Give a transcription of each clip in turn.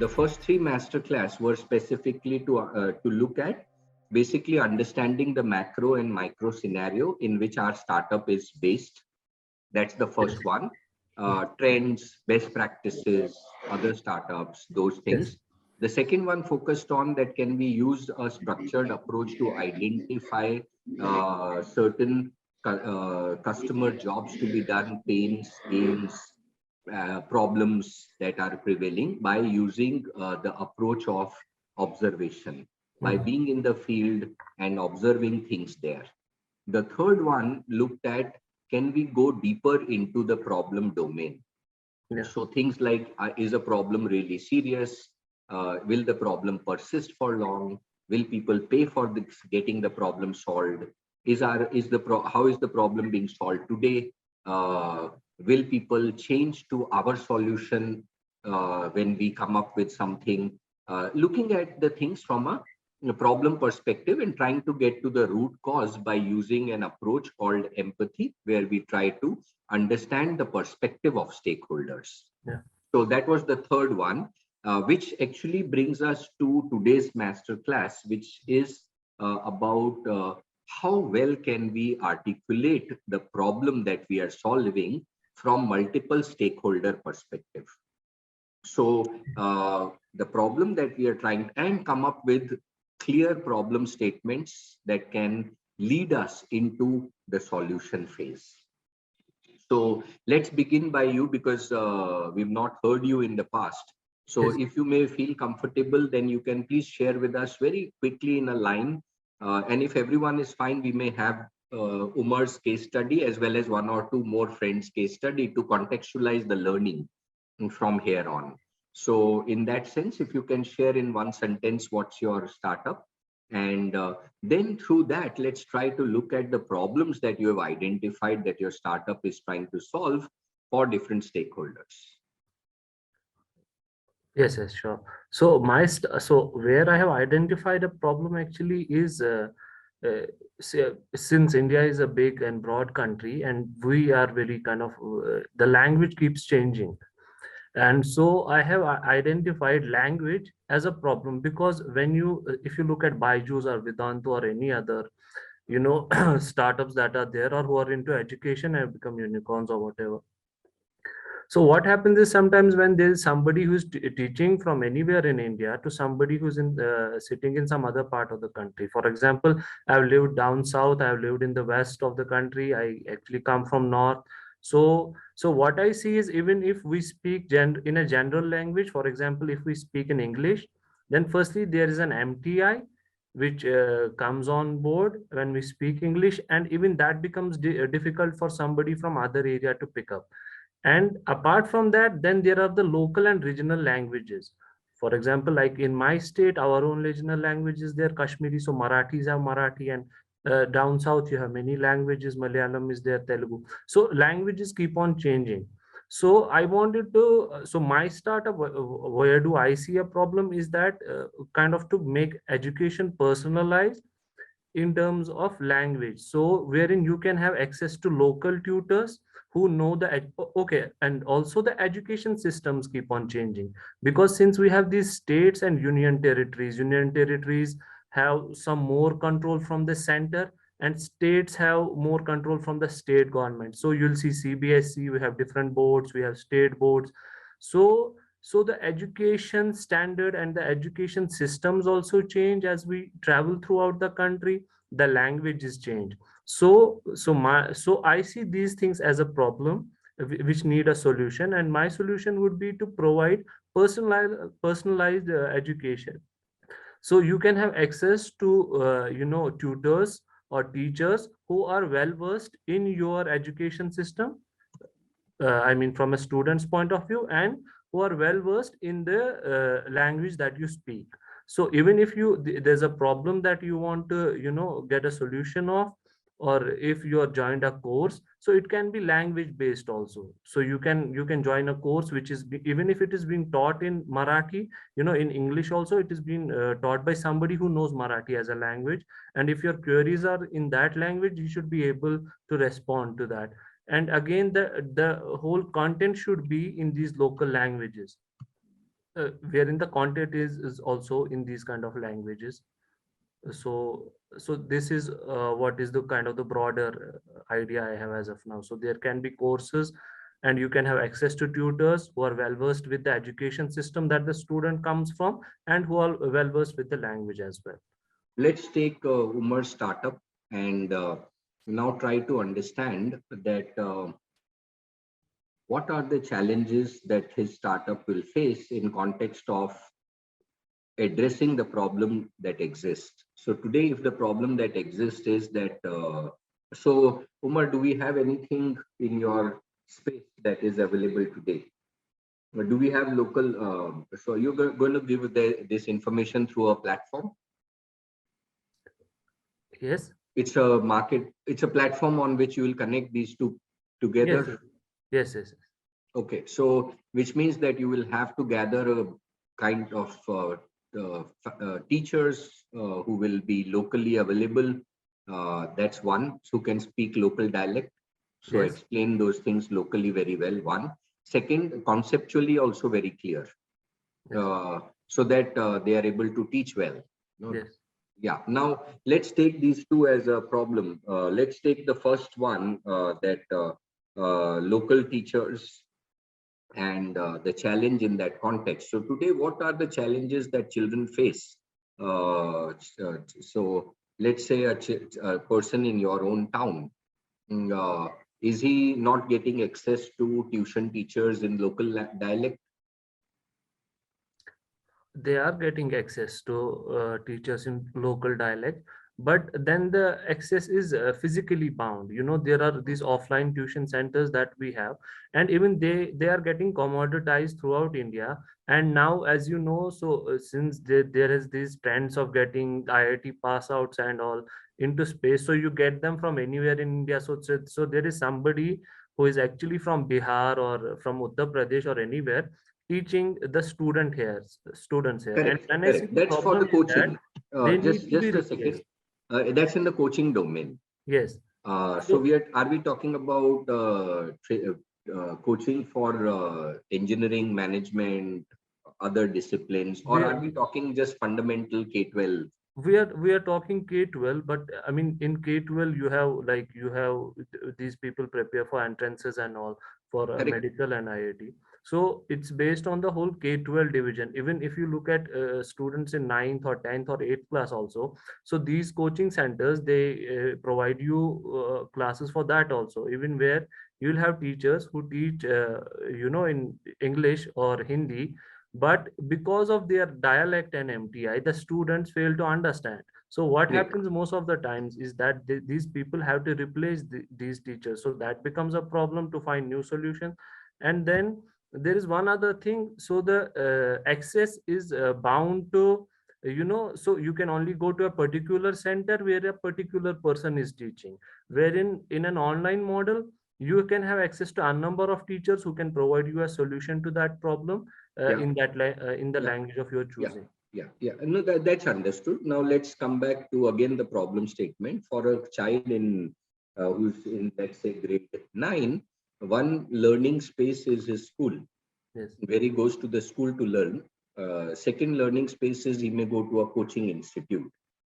The first three masterclass were specifically to look at basically understanding the macro and micro scenario in which our startup is based. That's the first one. Trends, best practices, other startups, those Yes. things. The second one focused on that can we use a structured approach to identify certain customer jobs to be done, pains, gains, problems that are prevailing by using the approach of observation, by being in the field and observing things there. The third one looked at can we go deeper into the problem domain? Yeah. So things like is a problem really serious? Will the problem persist for long? Will people pay for this, getting the problem solved? How is the problem being solved today? Will people change to our solution when we come up with something? Looking at the things from a problem perspective and trying to get to the root cause by using an approach called empathy, where we try to understand the perspective of stakeholders. Yeah. So that was the third one, which actually brings us to today's master class, which is about how well can we articulate the problem that we are solving from multiple stakeholder perspective. So the problem that we are trying and come up with clear problem statements that can lead us into the solution phase. So let's begin by you, because we've not heard you in the past. So Yes. if you may feel comfortable, then you can please share with us very quickly in a line. And if everyone is fine, we may have Umar's case study as well as one or two more friends' case study to contextualize the learning from here on. So in that sense, if you can share in one sentence what's your startup, and then through that, let's try to look at the problems that you have identified that your startup is trying to solve for different stakeholders. Yes, yes, sure. So so where I have identified a problem actually is since India is a big and broad country, and we are very kind of the language keeps changing, and so I have identified language as a problem, because when you if you look at Byju's or Vedantu or any other startups that are there or who are into education and become unicorns or whatever. So what happens is sometimes when there is somebody who's teaching from anywhere in India to somebody who's in sitting in some other part of the country. For example, I've lived down south, I've lived in the west of the country, I actually come from north. So what I see is, even if we speak in a general language, for example, if we speak in English, then firstly there is an MTI which comes on board when we speak English, and even that becomes difficult for somebody from other area to pick up. And apart from that, then there are the local and regional languages. For example, like in my state, our own regional language is there, Kashmiri. So Marathis have Marathi, and down south you have many languages. Malayalam is there, Telugu. So languages keep on changing. So I wanted to, so my startup, where do I see a problem is that kind of to make education personalized in terms of language, so wherein you can have access to local tutors who know okay. And also the education systems keep on changing, because since we have these states and union territories have some more control from the center, and states have more control from the state government. So you'll see CBSE, we have different boards, we have state boards. So the education standard and the education systems also change as we travel throughout the country. The languages change. So I see these things as a problem which need a solution, and my solution would be to provide personalized education. So you can have access to tutors or teachers who are well versed in your education system, I mean from a student's point of view, and who are well versed in the language that you speak. So even if there's a problem that you want to get a solution of, or if you are joined a course, so it can be language based also. So you can join a course which is even if it is being taught in Marathi, in English also it is being taught by somebody who knows Marathi as a language. And if your queries are in that language, you should be able to respond to that. And again, the whole content should be in these local languages. wherein the content is also in these kind of languages. So this is what is the kind of the broader idea I have as of now. So there can be courses, and you can have access to tutors who are well versed with the education system that the student comes from, and who are well versed with the language as well. Let's take Umar's startup and now try to understand that what are the challenges that his startup will face in context of addressing the problem that exists. So today, if the problem that exists is that, so Umar, do we have anything in your space that is available today? Or do we have local, so you're going to give this information through a platform? Yes. It's a market, it's a platform on which you will connect these two Yes. together. Yes. Okay, so which means that you will have to gather a kind of teachers who will be locally available. That's one, who can speak local dialect. So Yes. explain those things locally very well. One. Second, conceptually also very clear, Yes. so that they are able to teach well. No? Yes. Yeah. Now let's take these two as a problem. Let's take the first one, that local teachers and the challenge in that context. So today, what are the challenges that children face? So let's say a person in your own town, is he not getting access to tuition teachers in local dialect? They are getting access to teachers in local dialect, but then the access is physically bound. There are these offline tuition centers that we have, and even they are getting commoditized throughout India. And now, as you know, so since there is these trends of getting IIT pass outs and all into space, so you get them from anywhere in India. So there is somebody who is actually from Bihar or from Uttar Pradesh or anywhere, teaching the students here. And Correct, when I see correct. the That's for problem the is that coaching. they need to be Just a second. replaced. That's in the coaching domain. Yes. So So are we talking about coaching for engineering, management, other disciplines, or we are we talking just fundamental K-12? we are talking K-12, but I mean in K-12 you have these people prepare for entrances and all for Correct. medical and IIT. So it's based on the whole K-12 division. Even if you look at students in ninth or 10th or 8th class also, so these coaching centers, they provide you classes for that also, even where you'll have teachers who teach in English or Hindi, but because of their dialect and MTI, the students fail to understand. So what Correct. happens most of the times is that these people have to replace these teachers. So that becomes a problem to find new solutions. And then there is one other thing. So the access is bound to, so you can only go to a particular center where a particular person is teaching. Wherein in an online model, you can have access to a number of teachers who can provide you a solution to that problem Yeah. in the Yeah. language of your Yeah. choosing. Yeah. No, that's understood. Now let's come back to again the problem statement for a child in who's in, let's say, grade 9. One learning space is his school, Yes. where he goes to the school to learn. Second learning space is he may go to a coaching institute.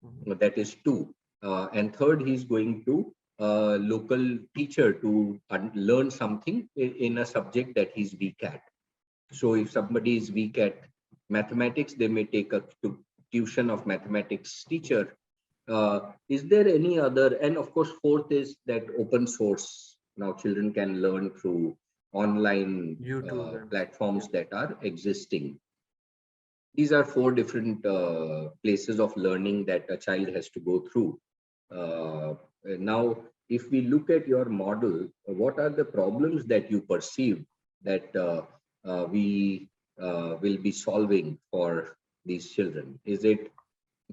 Mhm. That is two. And third, he's going to a local teacher to learn something in a subject that he's weak at. So if somebody is weak at mathematics, they may take a tuition of mathematics teacher. Is there any other? And of course, fourth is that open source. Now children can learn through online YouTube and platforms yes. that are existing. These are four different places of learning that a child has to go through. Now, if we look at your model, what are the problems that you perceive that we will be solving for these children? Is it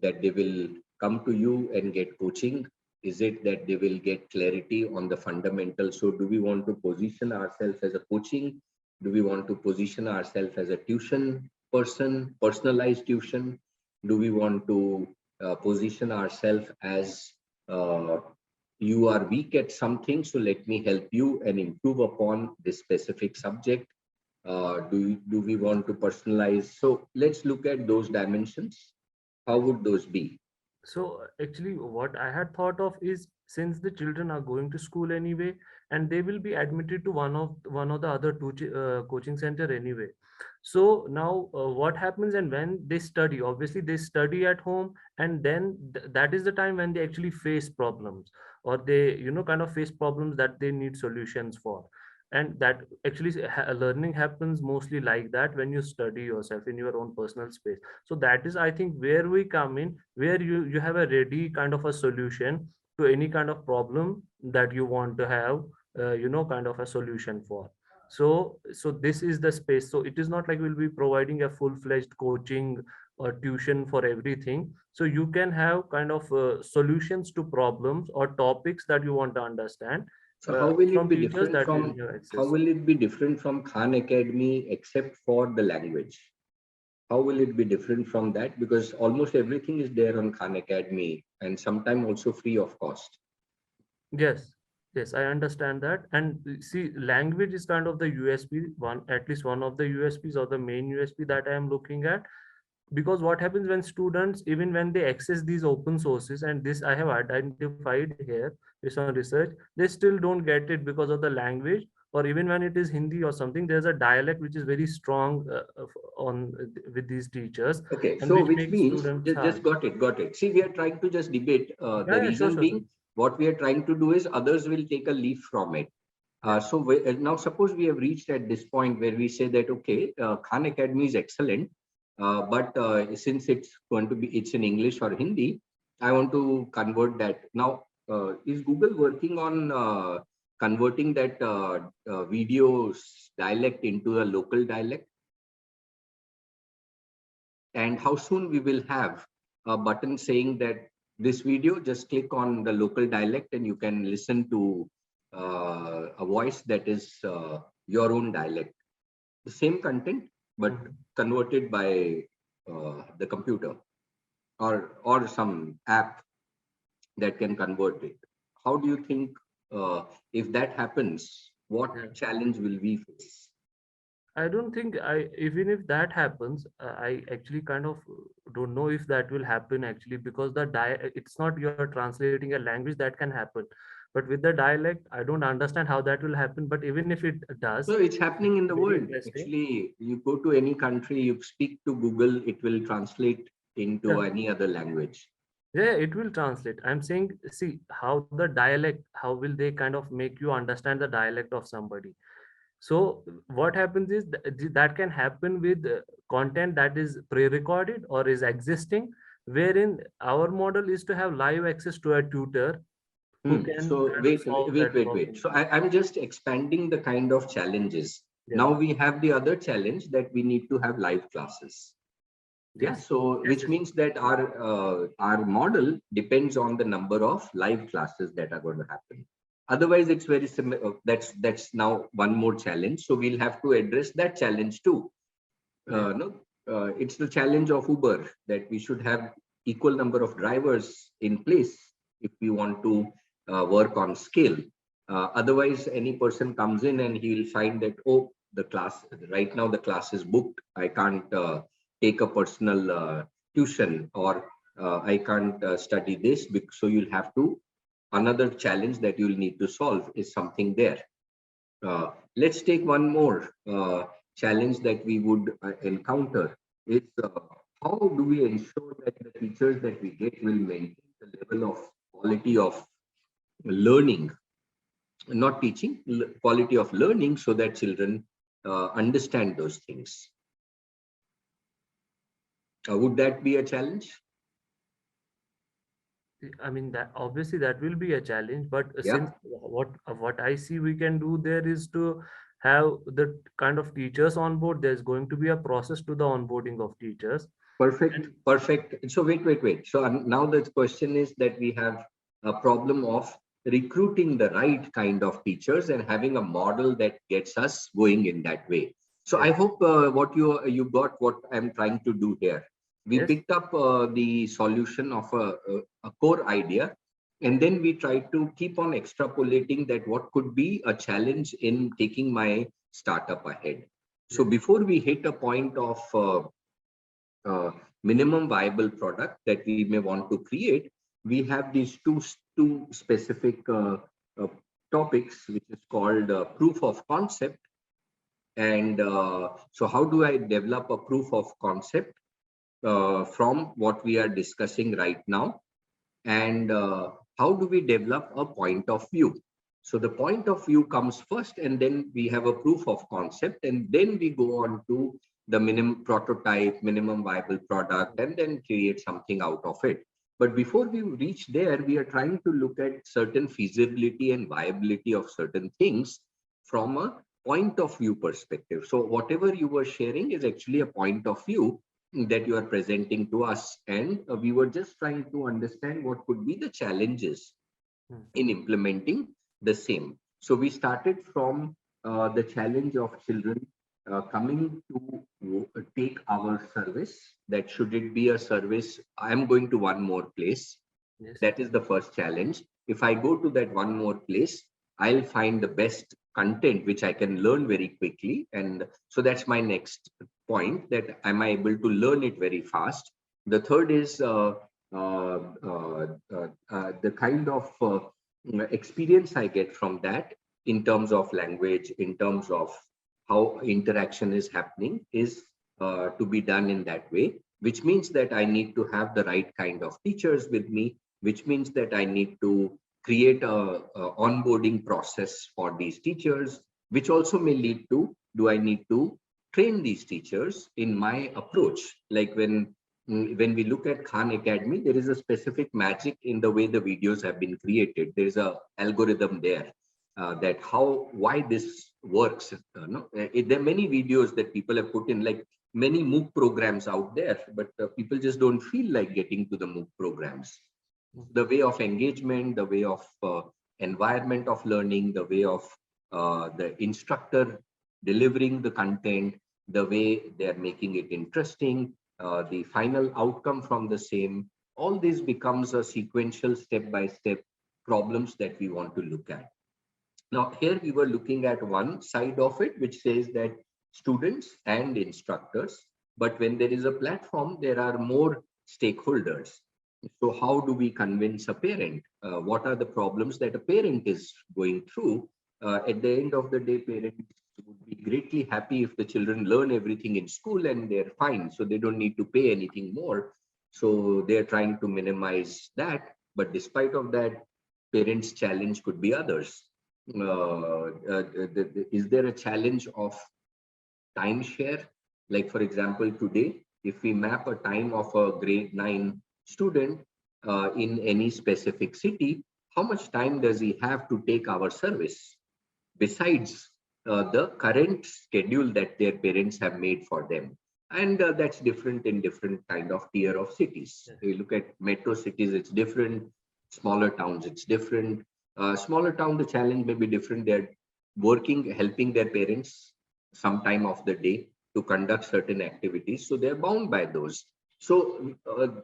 that they will come to you and get coaching? Is it that they will get clarity on the fundamentals? So do we want to position ourselves as a coaching? Do we want to position ourselves as a tuition person, personalized tuition? Do we want to position ourselves as uh, you are weak at something, so let me help you and improve upon this specific subject? Do we want to personalize? So let's look at those dimensions. How would those be? So actually, what I had thought of is, since the children are going to school anyway, and they will be admitted to one of the other coaching center anyway. So now, what happens, and when they study, obviously they study at home, and then that is the time when they actually face problems, or they kind of face problems that they need solutions for. And that actually learning happens mostly like that when you study yourself in your own personal space. So that is, I think, where we come in, where you have a ready kind of a solution to any kind of problem that you want to have, kind of a solution for. So this is the space. So it is not like we'll be providing a full-fledged coaching or tuition for everything. So you can have kind of solutions to problems or topics that you want to understand So how will it from be teachers different that will from have how access. will it be different from Khan Academy except for the language? How will it be different from that? Because almost everything is there on Khan Academy and sometimes also free of cost. Yes, yes, I understand that. And see, language is kind of the USP, one, at least one of the USPs or the main USP that I am looking at. Because what happens when students, even when they access these open sources, and this I have identified here based on research, they still don't get it because of the language, or even when it is Hindi or something, there's a dialect which is very strong on with these teachers, Okay, and so which which makes means students just hard. got it. See, we are trying to just debate. The Yeah, yeah, sure, reason sure, sure. being, what we are trying to do is others will take a leaf from it. Yeah, Now, suppose we have reached at this point where we say that okay, Khan Academy is excellent, but since it's going to be it's in English or Hindi, I want to convert that. Now, is Google working on converting that video's dialect into a local dialect? And how soon we will have a button saying that this video, just click on the local dialect and you can listen to a voice that is your own dialect, the same content but mhm. converted by the computer or some app that can convert it. How do you think, if that happens, what Yeah. challenge will we face? I don't think even if that happens, I actually kind of don't know if that will happen actually, because it's not you're translating a language that can happen. But with the dialect, I don't understand how that will happen. But even if it does, So it's happening in the very world. interesting. Actually, you go to any country, you speak to Google, it will translate into Yeah. any other language. Yeah, it will translate. I'm saying, see how the dialect, how will they kind of make you understand the dialect of somebody? So what happens is that can happen with content that is pre-recorded or is existing, wherein our model is to have live access to a tutor who can So kind of wait, solve wait, that wait, wait. problem. So I'm just expanding the kind of challenges. Yeah. Now we have the other challenge that we need to have live classes. Yeah. Yes. So Yes. which Yes. means that our model depends on the number of live classes that are going to happen. Otherwise, it's very similar. That's now one more challenge. So we'll have to address that challenge too. Yeah. No, it's the challenge of Uber that we should have equal number of drivers in place if we want to work on scale. Otherwise, any person comes in and he will find that, oh, the class right now the class is booked. I can't take a personal tuition, or I can't study this. So you'll have to, another challenge that you'll need to solve is something there. Let's take one more challenge that we would encounter is how do we ensure that the teachers that we get will maintain the level of quality of learning, not teaching, quality of learning so that children understand those things. Would that be a challenge? I mean, that obviously that will be a challenge, but Yeah, since what I see we can do there is to have the kind of teachers on board. There's going to be a process to the onboarding of teachers. perfect, And perfect. So wait. So now the question is that we have a problem of recruiting the right kind of teachers and having a model that gets us going in that way. So I yeah. hope what you got what I'm trying to do here. We Yes. picked up the solution of a core idea, and then we try to keep on extrapolating that what could be a challenge in taking my startup ahead. So before we hit a point of minimum viable product that we may want to create, we have these two specific uh, topics, which is called proof of concept. And so how do I develop a proof of concept from what we are discussing right now? And how do we develop a point of view? So the point of view comes first, and then we have a proof of concept, and then we go on to the minimum prototype, minimum viable product, and then create something out of it. But before we reach there, we are trying to look at certain feasibility and viability of certain things from a point of view perspective. So whatever you were sharing is actually a point of view that you are presenting to us, and we were just trying to understand what could be the challenges in implementing the same. So we started from the challenge of children coming to take our service. That should it be a service, I am going to one more place. Yes. That is the first challenge. If I go to that one more place, I'll find the best content which I can learn very quickly. And so that's my next point, that am I able to learn it very fast? The third is the kind of experience I get from that in terms of language, in terms of how interaction is happening, is to be done in that way, which means that I need to have the right kind of teachers with me, which means that I need to create a onboarding process for these teachers, which also may lead to, do I need to train these teachers in my approach? Like when we look at Khan Academy, there is a specific magic in the way the videos have been created. There is a algorithm there that why this works. No? There are many videos that people have put in, like many MOOC programs out there, but people just don't feel like getting to the MOOC programs. The way of engagement, the way of environment of learning, the way of the instructor delivering the content, the way they're making it interesting, the final outcome from the same, all this becomes a sequential step-by-step problems that we want to look at. Now, here we were looking at one side of it, which says that students and instructors, but when there is a platform, there are more stakeholders. So how do we convince a parent? What are the problems that a parent is going through? At the end of the day, parents would be greatly happy if the children learn everything in school and they're fine, so they don't need to pay anything more. So they're trying to minimize that. But despite of that, parents' challenge could be others. Is there a challenge of timeshare? Like, for example, today, if we map a time of a grade 9 student in any specific city, how much time does he have to take our service besides the current schedule that their parents have made for them? And that's different in different kind of tier of cities. Yeah. You look at metro cities, it's different. Smaller towns, it's different. Smaller town, the challenge may be different. They're working, helping their parents some time of the day to conduct certain activities, so they're bound by those. So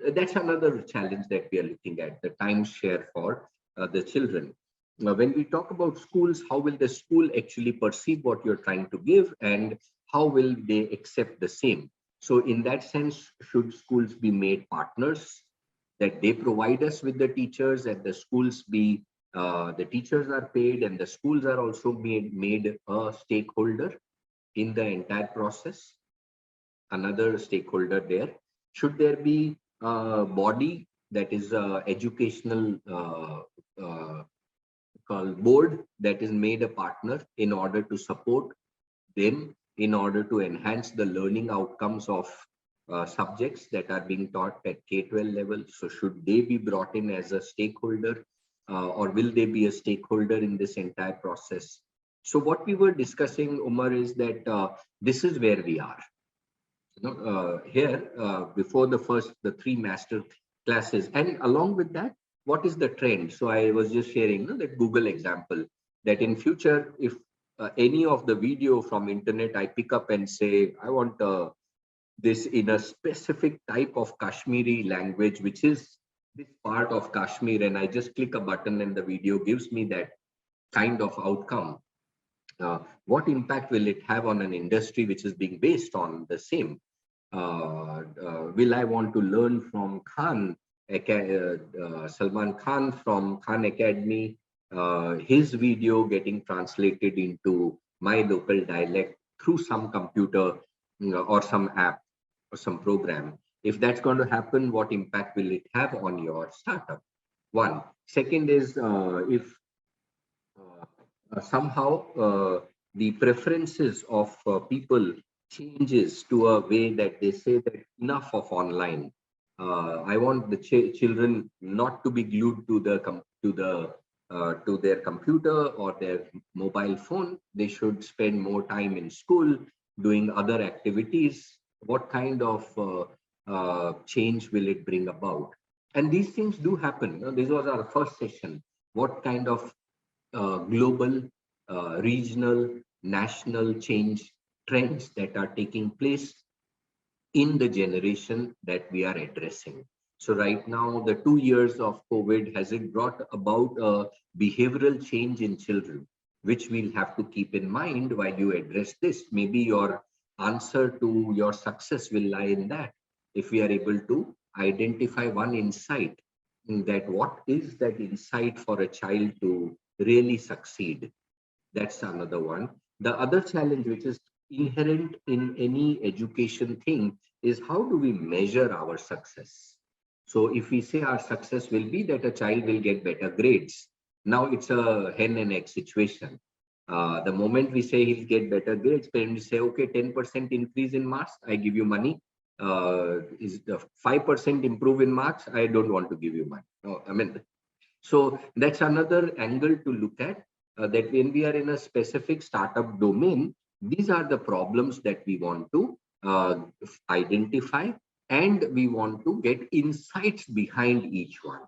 that's another challenge that we are looking at, the time share for the children. When we talk about schools, how will the school actually perceive what you're trying to give, and how will they accept the same? So in that sense, should schools be made partners, that they provide us with the teachers, and the schools be, the teachers are paid and the schools are also made a stakeholder in the entire process, another stakeholder there? Should there be a body that is educational called board that is made a partner in order to support them, in order to enhance the learning outcomes of subjects that are being taught at K-12 level? So should they be brought in as a stakeholder, or will they be a stakeholder in this entire process? So what we were discussing, Umar, is that this is where we are. Here, before the three master classes, and along with that, what is the trend? So I was just sharing that Google example, that in future, if any of the video from internet I pick up and say, I want this in a specific type of Kashmiri language, which is this part of Kashmir, and I just click a button and the video gives me that kind of outcome. What impact will it have on an industry which is being based on the same? Will I want to learn from Salman Khan from Khan Academy, his video getting translated into my local dialect through some computer, or some app or some program? If that's going to happen, what impact will it have on your startup? One. Second is, if somehow the preferences of people changes to a way that they say that enough of online. I want the children not to be glued to to their computer or their mobile phone. They should spend more time in school doing other activities. What kind of change will it bring about? And these things do happen. This was our first session. What kind of global, regional, national change trends that are taking place in the generation that we are addressing? So right now, the 2 years of COVID, has it brought about a behavioral change in children, which we'll have to keep in mind while you address this? Maybe your answer to your success will lie in that. If we are able to identify one insight, that what is that insight for a child to really succeed? That's another one. The other challenge, which is inherent in any education thing, is how do we measure our success? So if we say our success will be that a child will get better grades, now it's a hen and egg situation. The moment we say he'll get better grades, parents say, okay, 10% increase in marks, I give you money. Is the 5% improve in marks, I don't want to give you money. No, I mean, so that's another angle to look at, that when we are in a specific startup domain, these are the problems that we want to identify, and we want to get insights behind each one.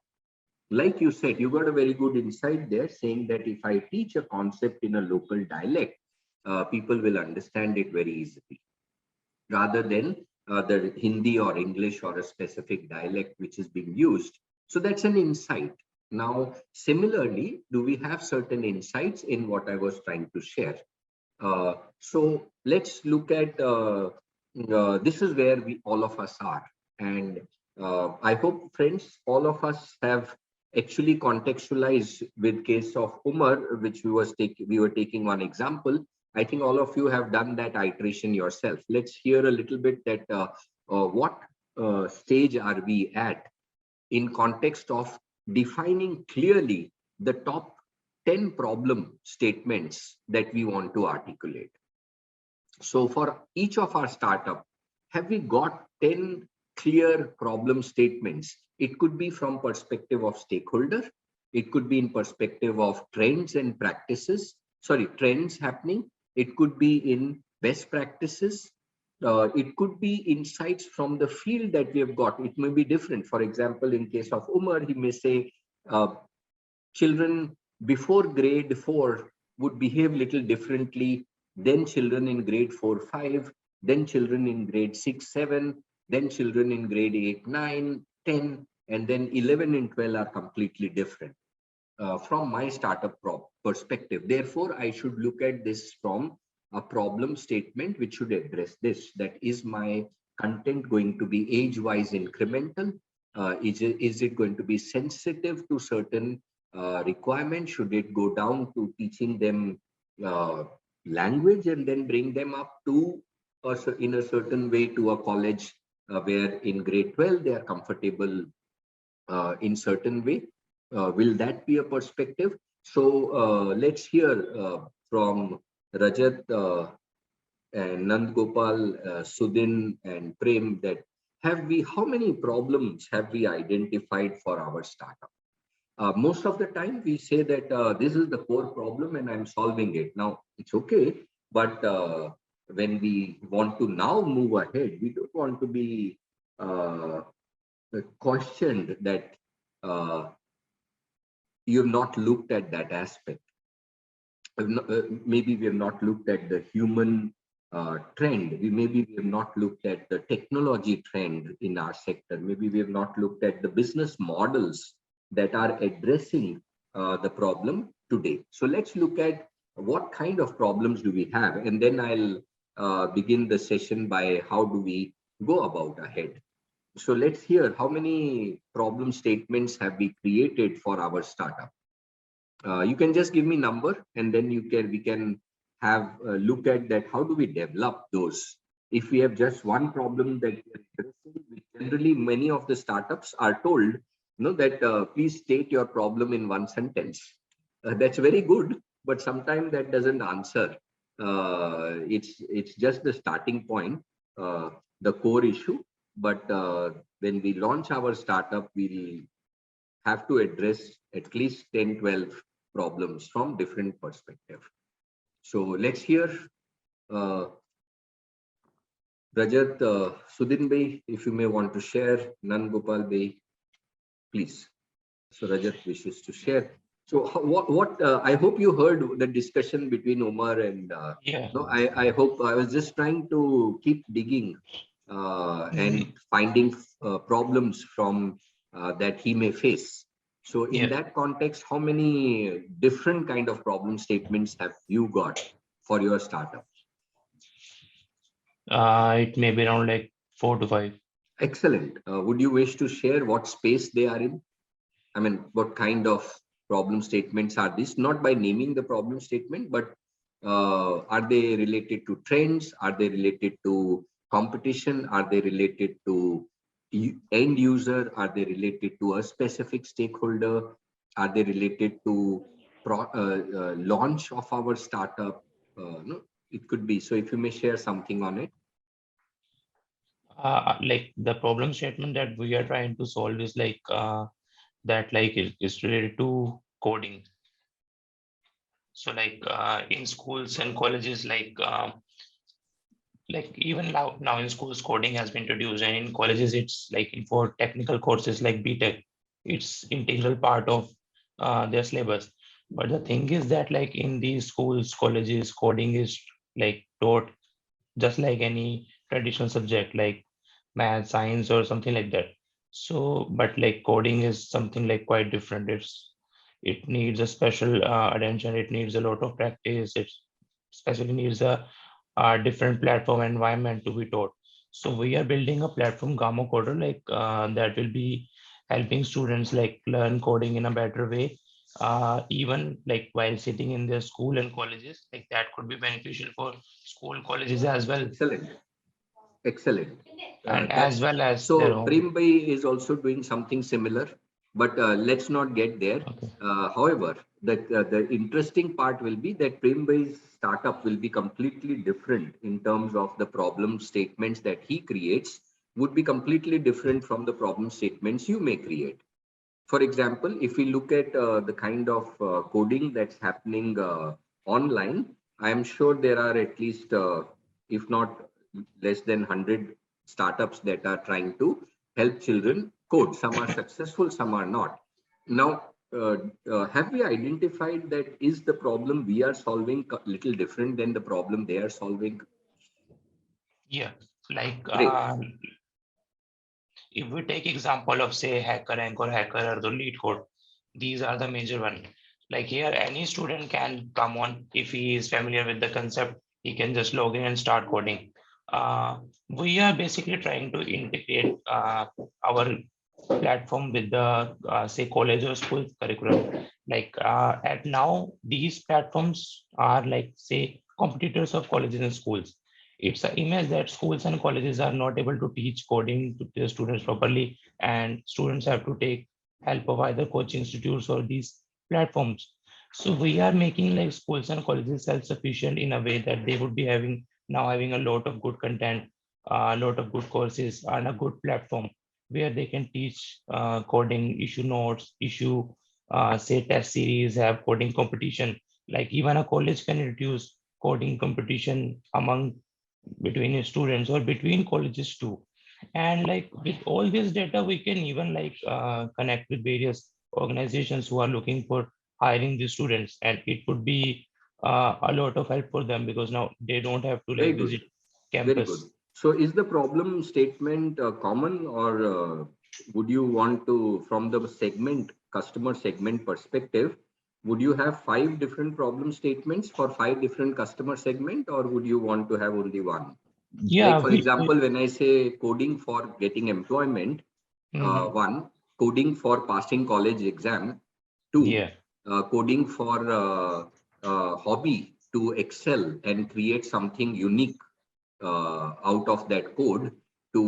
Like you said, you got a very good insight there, saying that if I teach a concept in a local dialect, people will understand it very easily, rather than the Hindi or English or a specific dialect which is being used. So that's an insight. Now, similarly, do we have certain insights in what I was trying to share? So let's look at, this is where we all of us are. And I hope, friends, all of us have actually contextualized with case of Umar, which we were taking one example. I think all of you have done that iteration yourself. Let's hear a little bit that what stage are we at in context of defining clearly the top 10 problem statements that we want to articulate. So for each of our startup, have we got 10 clear problem statements? It could be from perspective of stakeholder. It could be in perspective of trends and practices. Sorry, trends happening. It could be in best practices. It could be insights from the field that we have got. It may be different. For example, in case of Umar, he may say children before grade 4 would behave little differently than children in grade 4, 5, then children in grade 6, 7, then children in grade 8, 9, 10, and then 11 and 12 are completely different from my startup perspective. Therefore, I should look at this from a problem statement which should address this. That is my content going to be age-wise incremental? Is it going to be sensitive to certain requirements? Should it go down to teaching them language and then bring them up to in a certain way to a college where in grade 12 they are comfortable in certain way? Will that be a perspective? So let's hear from Rajat and Nand Gopal, Sudhin and Prem, that how many problems have we identified for our startup? Most of the time we say that this is the core problem and I'm solving it. Now it's okay, but when we want to now move ahead, we don't want to be questioned that you have not looked at that aspect. Maybe we have not looked at the human trend. Maybe we have not looked at the technology trend in our sector. Maybe we have not looked at the business models that are addressing the problem today. So let's look at what kind of problems do we have? And then I'll begin the session by how do we go about ahead. So let's hear how many problem statements have we created for our startup. You can just give me number, and then we can have a look at that. How do we develop those? If we have just one problem that we are addressing, generally many of the startups are told, that please state your problem in one sentence. That's very good, but sometimes that doesn't answer. It's just the starting point, the core issue. But when we launch our startup, we'll have to address at least 10, 12 problems from different perspectives. So let's hear uh, Rajat, Sudhin Bhai, if you may want to share, Nan Gopal Bhai, please. So Rajat wishes to share. So what I hope you heard the discussion between Omar and Yeah. no, I hope I was just trying to keep digging and Mhm. finding problems from that he may face. So in Yeah. that context, how many different kind of problem statements have you got for your startup? It may be around like 4 to 5. Excellent. Would you wish to share what space they are in? I mean, what kind of problem statements are these? Not by naming the problem statement, but are they related to trends? Are they related to competition? Are they related to end user? Are they related to a specific stakeholder? Are they related to launch of our startup? No, it could be. So if you may share something on it. Like the problem statement that we are trying to solve is like that like is related to coding. So like in schools and colleges, like even now in schools coding has been introduced, and in colleges it's like for technical courses like BTech, it's integral part of their syllabus. But the thing is that like in these schools, colleges, coding is like taught just like any traditional subject like math, science, or something like that. So, but like coding is something like quite different. It needs a special attention. It needs a lot of practice. It especially needs a different platform environment to be taught. So we are building a platform Gamma Coder like that will be helping students like learn coding in a better way. Even like while sitting in their school and colleges, like that could be beneficial for school colleges as well, Excellent. Excellent. and That as well as their so home. Prem Bhai is also doing something similar, but let's not get there. Okay. However, the interesting part will be that Prem Bhai's startup will be completely different in terms of the problem statements that he creates would be completely different from the problem statements you may create. For example, if we look at the kind of coding that's happening online, I am sure there are at least, if not less than 100 startups that are trying to help children code. Some are successful, some are not. Now, have we identified that is the problem we are solving a little different than the problem they are solving? Yeah, like Great. if we take example of say HackerRank or Hacker or the Lead Code, these are the major one. Like here, any student can come on if he is familiar with the concept, he can just log in and start coding. We are basically trying to integrate our platform with the say college or school curriculum. Like at now, these platforms are like say competitors of colleges and schools. It's an image that schools and colleges are not able to teach coding to their students properly, and students have to take help of either coaching institutes or these platforms. So we are making like schools and colleges self-sufficient in a way that they would be having a lot of good content, a lot of good courses, and a good platform where they can teach coding, issue notes, issue say test series, have coding competition. Like even a college can introduce coding competition among between students or between colleges too. And like with all this data we can even like connect with various organizations who are looking for hiring the students, and it would be a lot of help for them because now they don't have to Very like good. visit Very good. campus. So is the problem statement common, or would you want to, from the segment, customer segment perspective, Would you have 5 different problem statements for 5 different customer segment, or would you want to have only one? Like, Yeah, for example, when I say coding for getting employment, mhm. one, coding for passing college exam, two, Yeah, coding for hobby to excel and create something unique out of that code, to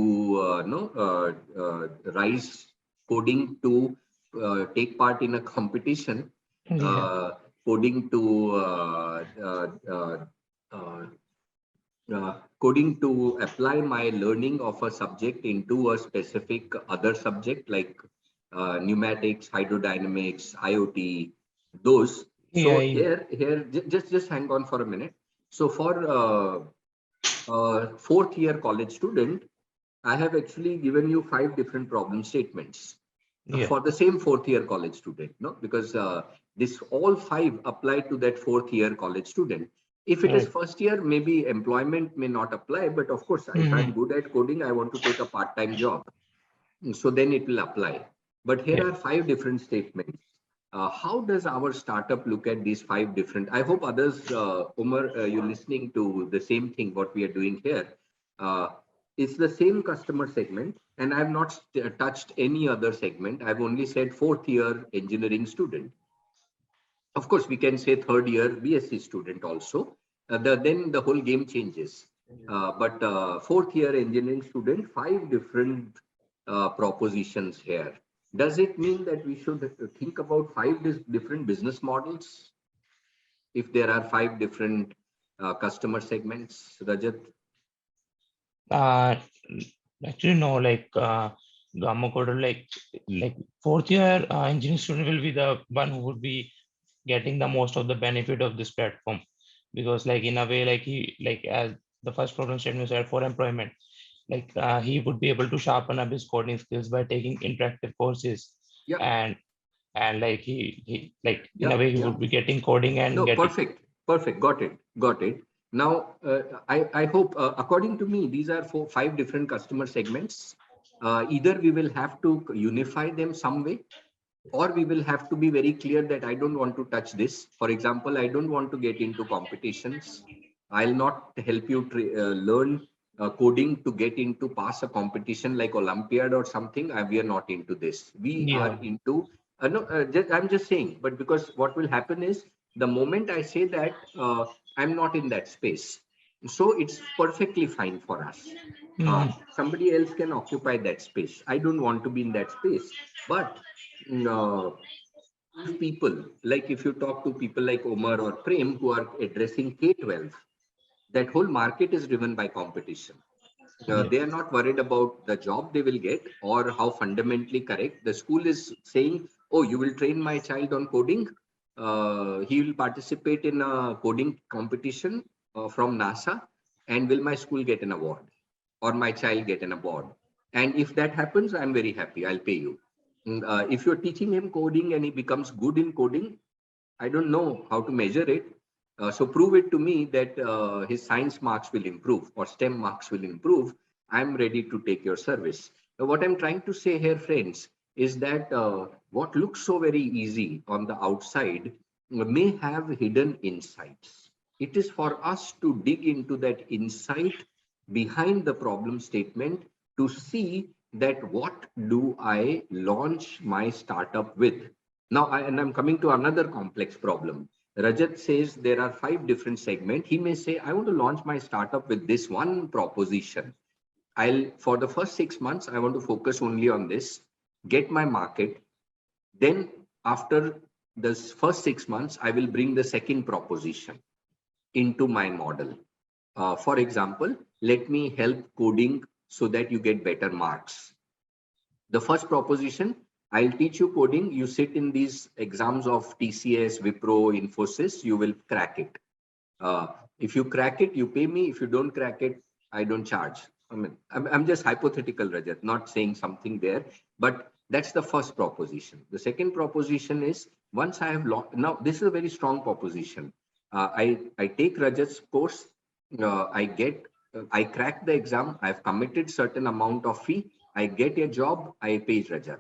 rise coding to take part in a competition, yeah, uh, coding to uh, coding to apply my learning of a subject into a specific other subject, like pneumatics, hydrodynamics, IoT, those. yeah, So yeah. just hang on for a minute. So for fourth year college student, I have actually given you 5 different problem statements Yeah. for the same fourth year college student, no? Because this all 5 apply to that fourth year college student. If it is Right. first year, maybe employment may not apply, but of course, if I'm Mhm. good at coding, I want to take a part-time job. So then it will apply. But here Yeah. are 5 different statements. How does our startup look at these 5 different? I hope others, Umar, you're listening to the same thing what we are doing here. Uh, it's the same customer segment, and I've not touched any other segment. I've only said fourth year engineering student. Of course, we can say third year BSc student also. Then the whole game changes. But fourth year engineering student, 5 different propositions here. Does it mean that we should think about 5 different business models if there are 5 different customer segments, Rajat? Uh, Actually, no, like Gamma Coder, like fourth year engineering student will be the one who would be getting the most of the benefit of this platform, because like in a way, like he, like as the first problem statement said, for employment, like he would be able to sharpen up his coding skills by taking interactive courses, Yeah, and like he like in yeah, a way he yeah. would be getting coding and No, getting. perfect, perfect. Got it, got it. Now, I hope, according to me, these are 5 different customer segments. Either we will have to unify them some way, or we will have to be very clear that I don't want to touch this. For example, I don't want to get into competitions. I'll not help you learn coding to get into pass a competition like Olympiad or something. We are not into this. We are Yeah. into, no, I'm just saying, but because what will happen is the moment I say that, I'm not in that space. So it's perfectly fine for us. Mhm. Somebody else can occupy that space. I don't want to be in that space. But no, if people, like if you talk to people like Omar or Prem who are addressing K-12, that whole market is driven by competition. Yeah. They are not worried about the job they will get or how fundamentally correct. The school is saying, oh, you will train my child on coding. He will participate in a coding competition from NASA. And will my school get an award or my child get an award? And if that happens, I'm very happy. I'll pay you. If you're teaching him coding and he becomes good in coding, I don't know how to measure it. So prove it to me that his science marks will improve or STEM marks will improve. I'm ready to take your service. Now, what I'm trying to say here, friends, is that what looks so very easy on the outside may have hidden insights. It is for us to dig into that insight behind the problem statement to see that what do I launch my startup with. Now, and I'm coming to another complex problem. Rajat says there are 5 different segments. He may say, I want to launch my startup with this one proposition. For the first 6 months, I want to focus only on this, get my market. Then after the first 6 months, I will bring the second proposition into my model. For example, let me help coding so that you get better marks. The first proposition, I'll teach you coding. You sit in these exams of TCS, Wipro, Infosys, you will crack it. Uh, if you crack it, you pay me. If you don't crack it, I don't charge. I mean, I'm just hypothetical, Rajat, not saying something there, but that's the first proposition. The second proposition is once I have now this is a very strong proposition. I take Rajat's course, I crack the exam, I've committed certain amount of fee, I get a job, I pay Rajat.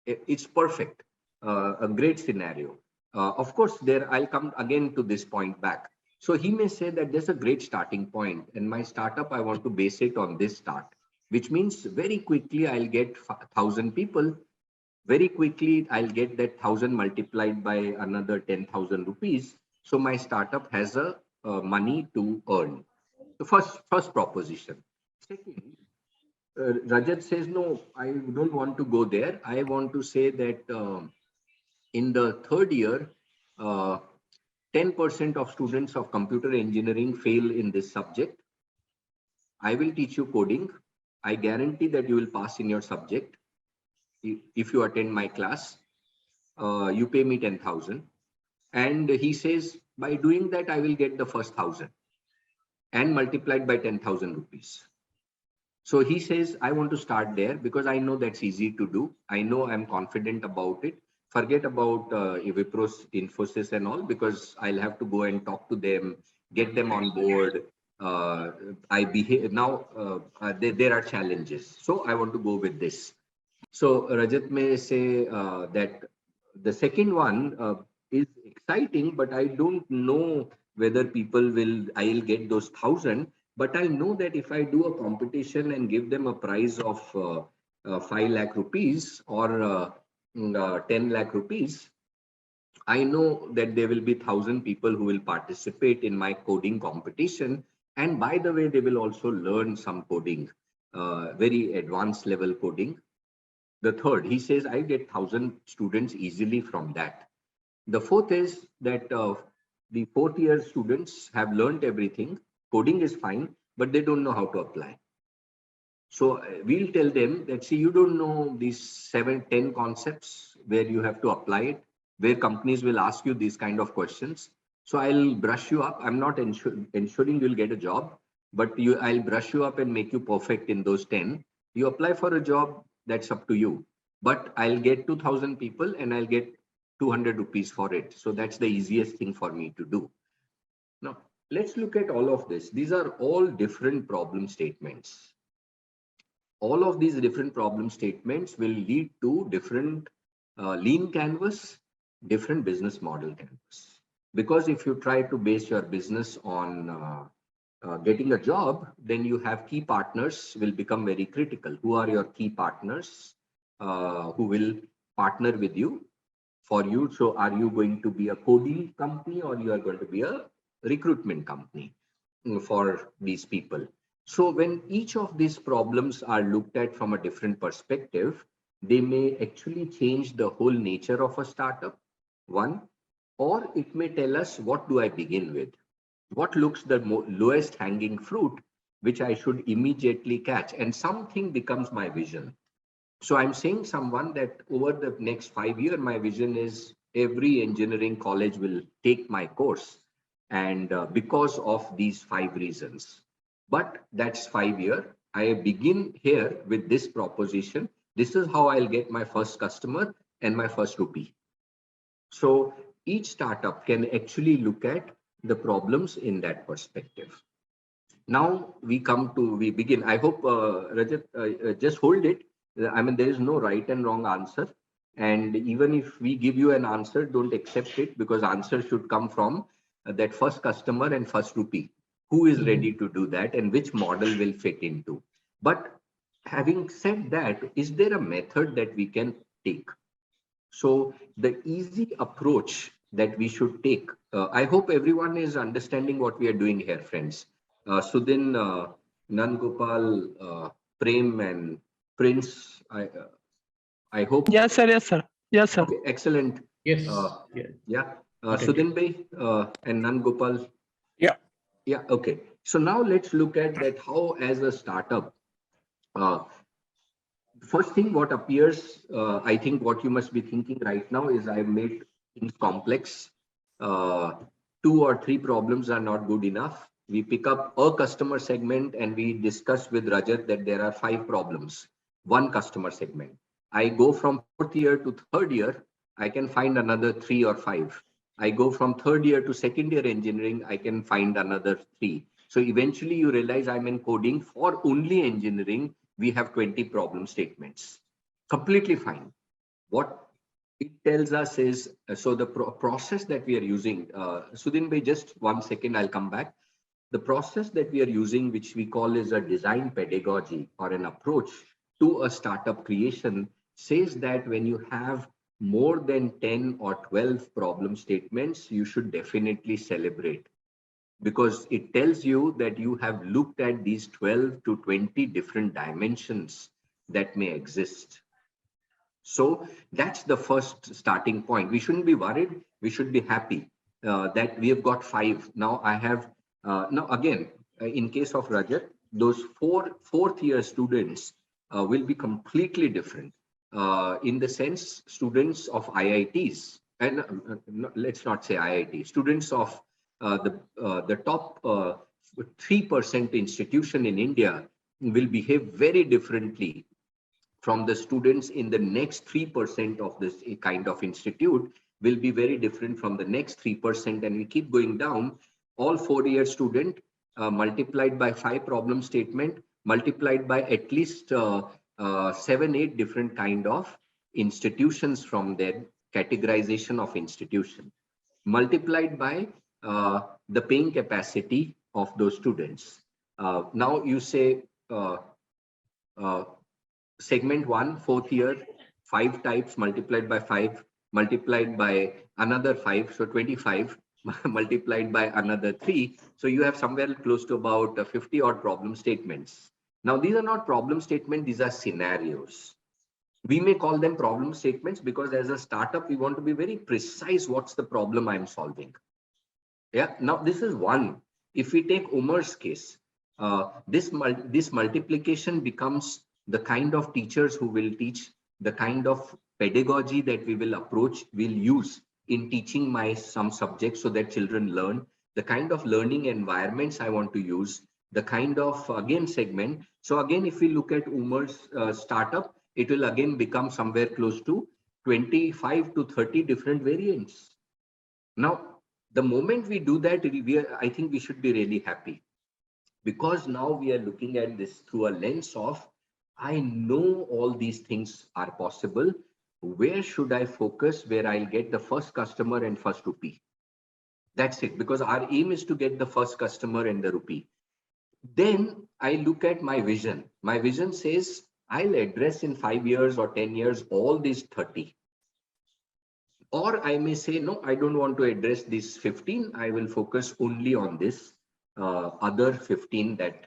It's perfect, a great scenario. Of course, there I'll come again to this point back. So he may say that there's a great starting point, and my startup, I want to base it on this start, which means very quickly I'll get 1,000 people. Very quickly, I'll get that 1,000 multiplied by another 10,000 rupees. So my startup has a money to earn. The first proposition. Second, Rajat says, no, I don't want to go there. I want to say that in the third year, 10% of students of computer engineering fail in this subject. I will teach you coding. I guarantee that you will pass in your subject. If you attend my class, you pay me 10,000. And he says, by doing that, I will get the first 1,000 and multiplied by 10,000 rupees. So he says, I want to start there because I know that's easy to do. I know I'm confident about it. Forget about Wipros, Infosys and all, because I'll have to go and talk to them, get them on board. I behave now. There are challenges. So I want to go with this. So Rajat may say that the second one is exciting, but I don't know whether people I'll get those 1,000. But I know that if I do a competition and give them a prize of 5 lakh rupees or 10 lakh rupees, I know that there will be 1,000 people who will participate in my coding competition. And by the way, they will also learn some coding, very advanced level coding. The third, he says, I get 1,000 students easily from that. The fourth is that the fourth year students have learned everything. Coding is fine, but they don't know how to apply. So we'll tell them that, see, you don't know these 7-10 concepts where you have to apply it, where companies will ask you these kind of questions. So I'll brush you up. I'm not ensuring you'll get a job, but I'll brush you up and make you perfect in those 10. You apply for a job, that's up to you. But I'll get 2,000 people and I'll get 200 rupees for it. So that's the easiest thing for me to do. Now, let's look at all of this. These are all different problem statements. All of these different problem statements will lead to different lean canvas, different business model canvas. Because if you try to base your business on getting a job, then you have key partners will become very critical. Who are your key partners who will partner with you for you? So are you going to be a coding company or you are going to be a recruitment company for these people? So when each of these problems are looked at from a different perspective, they may actually change the whole nature of a startup, one, or it may tell us, what do I begin with? What looks the lowest hanging fruit, which I should immediately catch? And something becomes my vision. So I'm saying someone that over the next 5 years, my vision is every engineering college will take my course. And because of these 5 reasons. But that's 5 years. I begin here with this proposition. This is how I'll get my first customer and my first rupee. So each startup can actually look at the problems in that perspective. Now we begin. I hope Rajat, just hold it. I mean, there is no right and wrong answer. And even if we give you an answer, don't accept it, because answer should come from that first customer and first rupee. Who is ready to do that and which model will fit into? But having said that, is there a method that we can take? So the easy approach that we should take, I hope everyone is understanding what we are doing here, friends. Sudhin, Nangopal, Prem and Prince, I hope. Yes, sir. Yes, sir. Yes, sir. Okay, excellent. Yes. Yeah. Sudhin Bhai and Nangopal. Yeah. Yeah. Okay. So now let's look at that how, as a startup, first thing what appears, I think what you must be thinking right now is I've made things complex. 2 or 3 problems are not good enough. We pick up a customer segment and we discuss with Rajat that there are 5 problems, 1 customer segment. I go from 4th year to 3rd year, I can find another 3 or 5. I go from 3rd year to 2nd year engineering, I can find another 3. So eventually you realize I'm in coding for only engineering. We have 20 problem statements. Completely fine. What it tells us is, so the process that we are using, Sudhin bhai, just 1 second, I'll come back. The process that we are using, which we call is a design pedagogy or an approach to a startup creation, says that when you have more than 10 or 12 problem statements, you should definitely celebrate, because it tells you that you have looked at these 12 to 20 different dimensions that may exist. So that's the first starting point. We shouldn't be worried. We should be happy that we have got 5. Now I have, now again, in case of Rajat, those fourth year students will be completely different in the sense students of IITs, and let's not say IIT, students of the top 3% institution in India will behave very differently from the students in the next 3% of this kind of institute, will be very different from the next 3%, and we keep going down. All 4-year student multiplied by 5 problem statement, multiplied by at least 7-8 different kind of institutions from their categorization of institution, multiplied by the paying capacity of those students. Now you say uh, segment 1, 4th year, 5 types multiplied by 5, multiplied by another 5, so 25, multiplied by another 3. So you have somewhere close to about 50 odd problem statements. Now, these are not problem statements, these are scenarios. We may call them problem statements because as a startup, we want to be very precise what's the problem I'm solving. Yeah, now this is one. If we take Umar's case, this multiplication becomes the kind of teachers who will teach, the kind of pedagogy that we will approach, will use in teaching my some subjects so that children learn, the kind of learning environments I want to use, the kind of, again, segment. So again, if we look at Umar's startup, it will again become somewhere close to 25 to 30 different variants. Now, the moment we do that, I think we should be really happy, because now we are looking at this through a lens of, I know all these things are possible. Where should I focus where I'll get the first customer and first rupee? That's it, because our aim is to get the first customer and the rupee. Then I look at my vision. My vision says I'll address in 5 years or 10 years all these 30. Or I may say, no, I don't want to address these 15. I will focus only on this other 15 that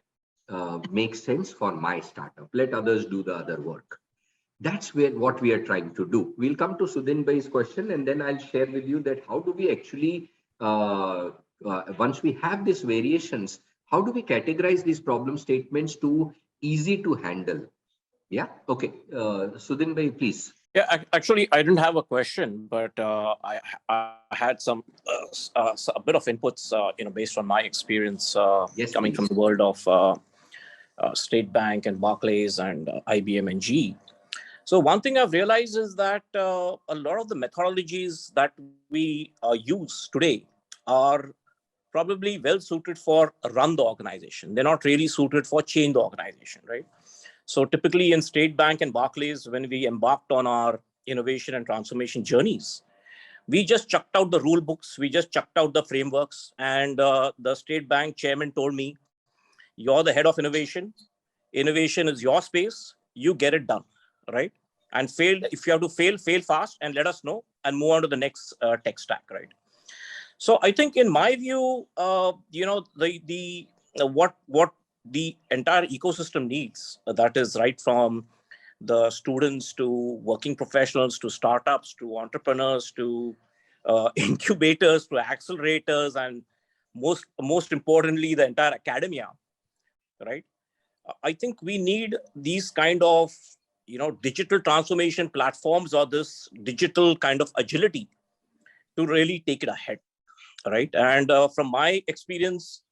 makes sense for my startup. Let others do the other work. That's what we are trying to do. We'll come to Sudhin Bhai's question, and then I'll share with you that how do we actually, once we have these variations, how do we categorize these problem statements to easy to handle? Yeah. Okay. Sudhin Bhai, please. Yeah, actually, I didn't have a question, but I had some a bit of inputs, based on my experience Yes, coming please. from the world of State Bank and Barclays and IBM and GE. So one thing I've realized is that a lot of the methodologies that we use today are probably well suited for run the organization. They're not really suited for change the organization, right? So typically in State Bank and Barclays, when we embarked on our innovation and transformation journeys, we just chucked out the rule books, we just chucked out the frameworks, and the State Bank chairman told me, you're the head of innovation. Innovation is your space. You get it done, right? And if you have to fail fast and let us know and move on to the next tech stack, right? So I think in my view, what the entire ecosystem needs, that is right from the students to working professionals to startups to entrepreneurs to incubators to accelerators, and most importantly the entire academia, right? I think we need these kind of digital transformation platforms, or this digital kind of agility to really take it ahead, right? And from my experience,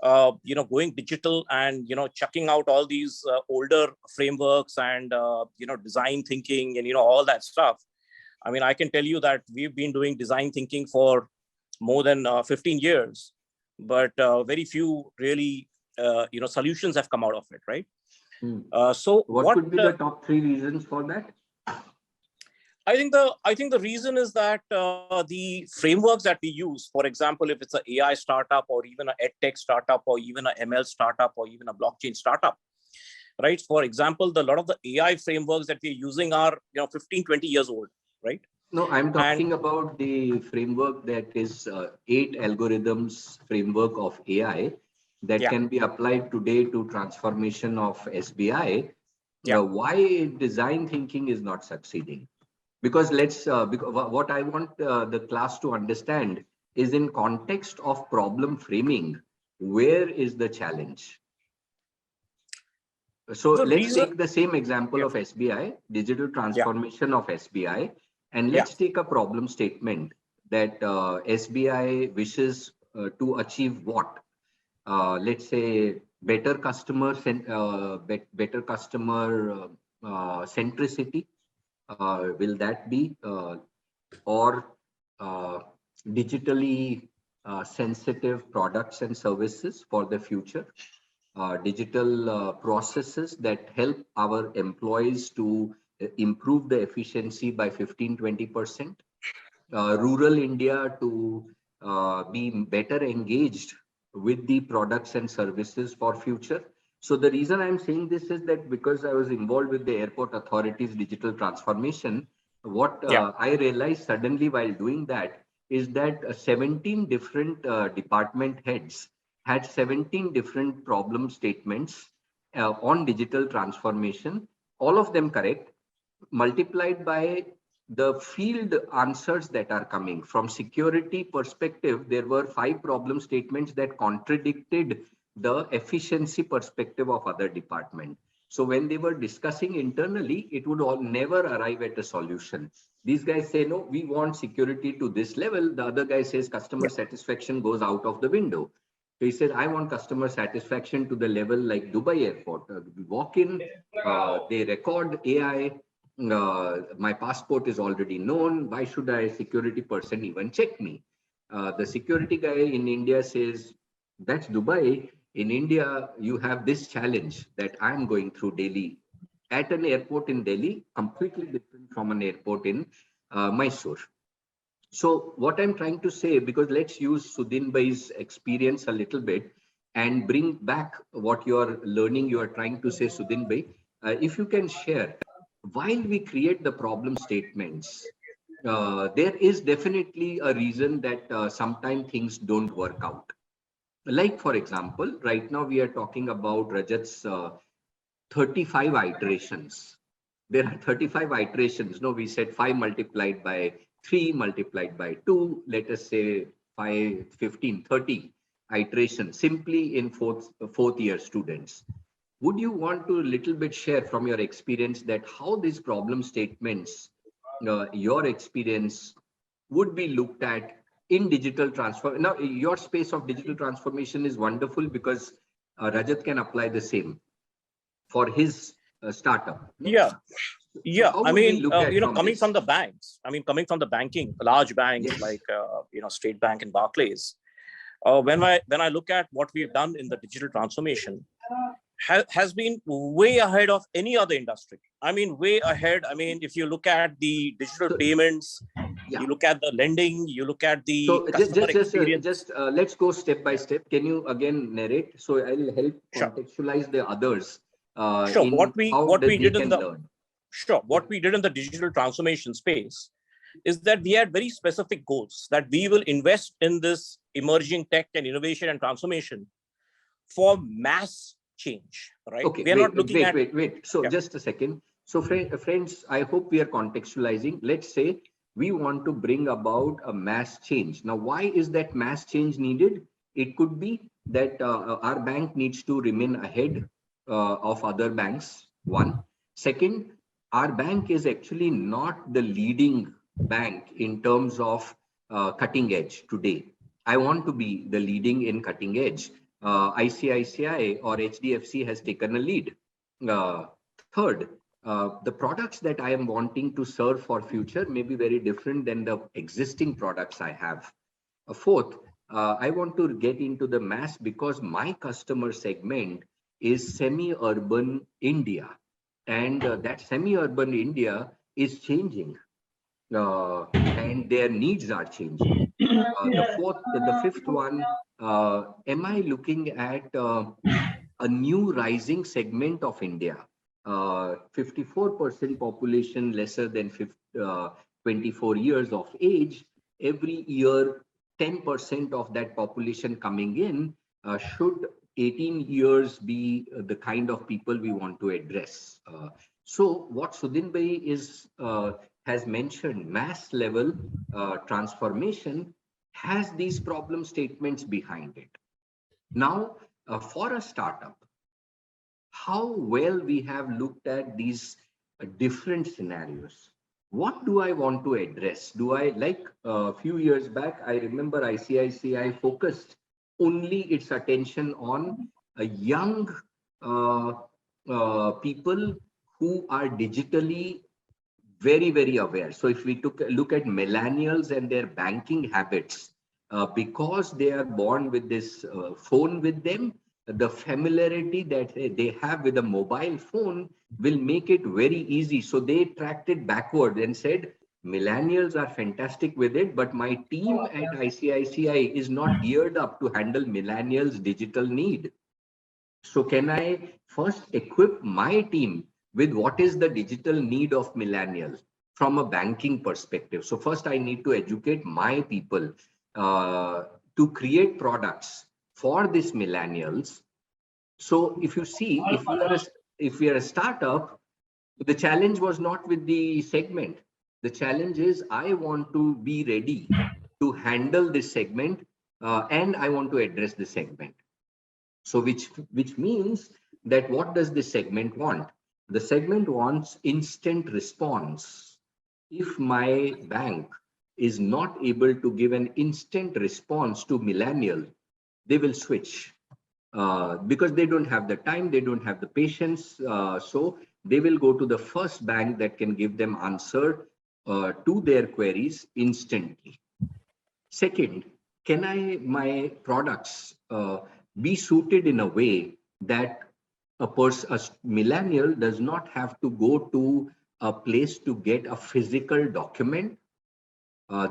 going digital and chucking out all these older frameworks and design thinking and all that stuff. I mean, I can tell you that we've been doing design thinking for more than 15 years, but very few really solutions have come out of it, right? So what could be the top 3 reasons for that? I think the reason is that the frameworks that we use, for example, if it's an AI startup or even an edtech startup or even an ML startup or even a blockchain startup, right? For example, a lot of the AI frameworks that we're using are 15, 20 years old, right? No, I'm And talking about the framework that is 8 algorithms framework of AI that yeah, can be applied today to transformation of SBI. yeah, Why design thinking is not succeeding? Because what I want the class to understand is in context of problem framing, where is the challenge? So the let's reason, take the same example yeah, of SBI, digital yeah, transformation of SBI, and yeah, let's take a problem statement that SBI wishes to achieve what? Let's say better customer centricity. Will that be or uh, digitally sensitive products and services for the future? Digital processes that help our employees to improve the efficiency by 15-20%. Rural India to be better engaged with the products and services for future. So the reason I'm saying this is that because I was involved with the airport authorities digital transformation, what yeah, I realized suddenly while doing that is that 17 different department heads had 17 different problem statements on digital transformation, all of them correct, multiplied by the field answers that are coming. From security perspective, there were 5 problem statements that contradicted the efficiency perspective of other department. So when they were discussing internally, it would all never arrive at a solution. These guys say, no, we want security to this level. The other guy says customer yeah, satisfaction goes out of the window. So he said, I want customer satisfaction to the level like Dubai airport. We walk in, they record AI, my passport is already known. Why should a security person even check me? The security guy in India says, that's Dubai. In India, you have this challenge that I'm going through daily at an airport in Delhi, completely different from an airport in Mysore. So what I'm trying to say, because let's use Sudhin Bhai's experience a little bit and bring back what you're learning, you are trying to say, Sudhin Bhai, if you can share, while we create the problem statements, there is definitely a reason that sometimes things don't work out. Like, for example, right now we are talking about Rajat's 35 iterations. There are 35 iterations. No, we said 5 multiplied by 3 multiplied by 2. Let us say 5, 15, 30 iterations simply in fourth year students. Would you want to little bit share from your experience that how these problem statements, your experience would be looked at in digital transfer? Now, your space of digital transformation is wonderful because Rajat can apply the same for his startup. No? yeah. So Yeah, how I would we mean, look at from coming from this? the banks, coming from the banking, large banks Yes. like, State Bank and Barclays, when I look at what we've done in the digital transformation, has been way ahead of any other industry. I mean, way ahead. I mean, if you look at the digital So payments, yeah. you look at the lending, you look at the So customer experience. let's go step by step. Can you again narrate? So I'll help Sure, contextualize the others sure. in how What that we they did in can the learn. sure Yeah. what we did in the digital transformation space is that we had very specific goals that we will invest in this emerging tech and innovation and transformation for mass change, right? Okay, We are not looking at, wait. So yeah, just a second. So friends, I hope we are contextualizing. Let's say we want to bring about a mass change. Now, why is that mass change needed? It could be that our bank needs to remain ahead of other banks. One. Second, our bank is actually not the leading bank in terms of cutting edge today. I want to be the leading in cutting edge. ICICI or HDFC has taken a lead. Third, the products that I am wanting to serve for future may be very different than the existing products I have. Fourth, I want to get into the mass because my customer segment is semi-urban India, and that semi-urban India is changing. and their needs are changing. The fifth one, am I looking at a new rising segment of India? 54% population lesser than 24 years of age. Every year, 10% of that population coming in. Should 18 years be the kind of people we want to address? So what Sudhin Bhai has mentioned, mass level transformation has these problem statements behind it. Now, for a startup, how well we have looked at these different scenarios. What do I want to address? Do I, like a few years back, I remember ICICI focused only its attention on a young people who are digitally very, very aware. So if we took a look at millennials and their banking habits, because they are born with this phone with them, the familiarity that they have with a mobile phone will make it very easy. So they tracked it backward and said, millennials are fantastic with it, but my team at ICICI is not geared up to handle millennials' digital need. So can I first equip my team with what is the digital need of millennials from a banking perspective? So first I need to educate my people to create products for these millennials. So if you see, if we are a startup, the challenge was not with the segment. The challenge is I want to be ready to handle this segment and I want to address the segment. So which means that what does this segment want? The segment wants instant response. If my bank is not able to give an instant response to millennial, they will switch because they don't have the time, they don't have the patience. So they will go to the first bank that can give them answer to their queries instantly. Second, can my products be suited in a way that a millennial does not have to go to a place to get a physical document?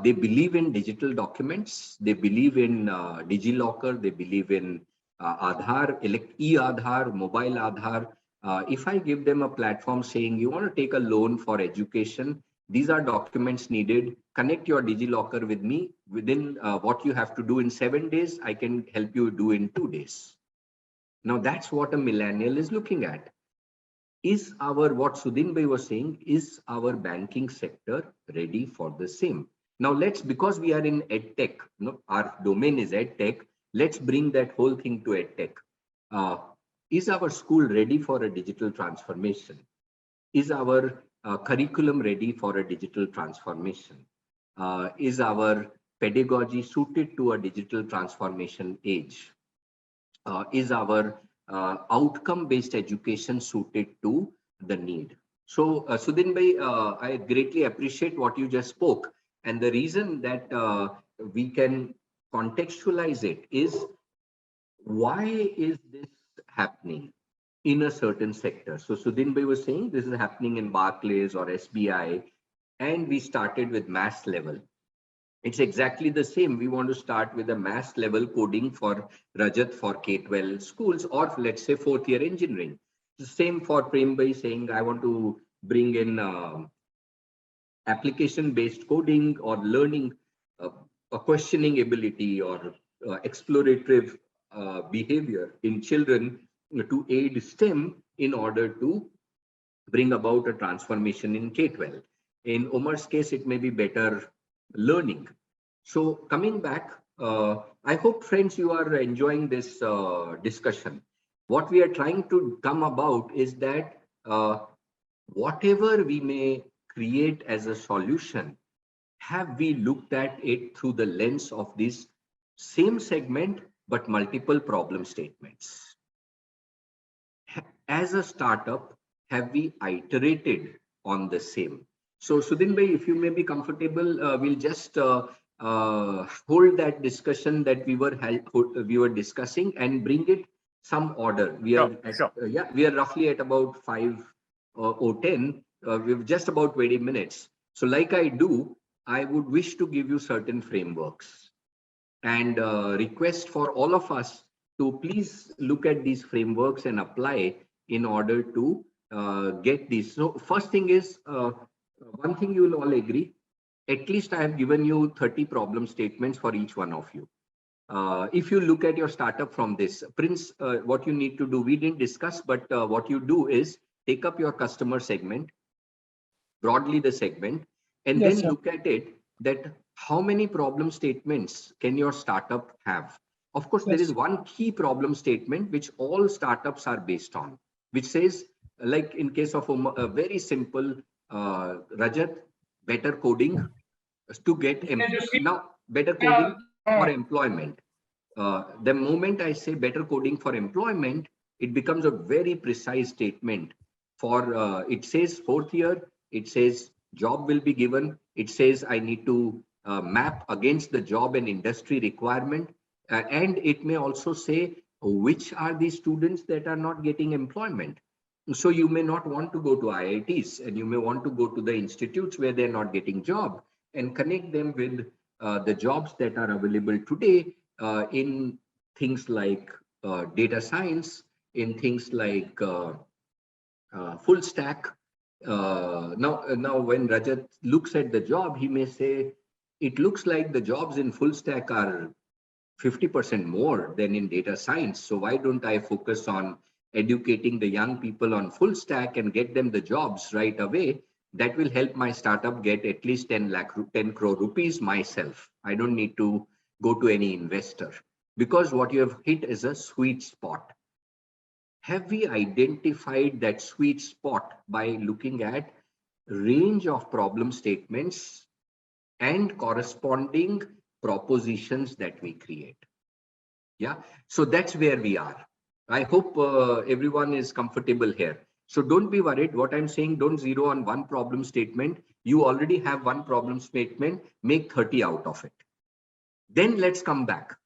They believe in digital documents. They believe in DigiLocker. They believe in Aadhaar, e-Aadhaar, mobile Aadhaar. If I give them a platform saying you want to take a loan for education, these are documents needed. Connect your DigiLocker with me. Within what you have to do in 7 days, I can help you do in 2 days. Now that's what a millennial is looking at. Is what Sudhin Bhai was saying, is our banking sector ready for the same? Now because we are in EdTech, our domain is EdTech, let's bring that whole thing to EdTech. Is our school ready for a digital transformation? Is our curriculum ready for a digital transformation? Is our pedagogy suited to a digital transformation age? Is our outcome-based education suited to the need? So, Sudhin Bhai, I greatly appreciate what you just spoke. And the reason that we can contextualize it is, why is this happening in a certain sector? So Sudhin Bhai was saying this is happening in Barclays or SBI, and we started with mass level. It's exactly the same. We want to start with a mass level coding for Rajat for K-12 schools, or let's say 4th year engineering. The same for Prem Bhai saying, I want to bring in application-based coding or learning, a questioning ability or explorative behavior in children to aid STEM in order to bring about a transformation in K-12. In Omar's case, it may be better learning. So coming back, I hope, friends, you are enjoying this discussion. What we are trying to come about is that whatever we may create as a solution, have we looked at it through the lens of this same segment, but multiple problem statements? As a startup, have we iterated on the same? So Sudhin Bhai, if you may be comfortable, we'll just hold that discussion that we were discussing and bring it some order. We are we are roughly at about 5 or 10. We've just about 20 minutes. So like I do, I would wish to give you certain frameworks and request for all of us to please look at these frameworks and apply in order to get these. So first thing is, one thing you will all agree, at least I have given you 30 problem statements for each one of you. If you look at your startup from this, Prince, what you need to do, we didn't discuss, but what you do is take up your customer segment, broadly the segment, and Yes, then sir. look at it that how many problem statements can your startup have? Of course, there Yes. is one key problem statement which all startups are based on, which says, like in case of a very simple, Rajat, better coding to get now better coding for employment. The moment I say better coding for employment, it becomes a very precise statement. For it says fourth year, it says job will be given. It says I need to map against the job and industry requirement, and it may also say which are the students that are not getting employment. So you may not want to go to IITs, and you may want to go to the institutes where they're not getting job and connect them with the jobs that are available today in things like data science, in things like full stack. Now, when Rajat looks at the job, he may say, it looks like the jobs in full stack are 50% more than in data science. So why don't I focus on educating the young people on full stack and get them the jobs right away? That will help my startup get at least 10 crore rupees myself. I don't need to go to any investor, because what you have hit is a sweet spot. Have we identified that sweet spot by looking at range of problem statements and corresponding propositions that we create? Yeah, so that's where we are. I hope everyone is comfortable here. So don't be worried. What I'm saying, don't zero on one problem statement. You already have one problem statement, make 30 out of it. Then let's come back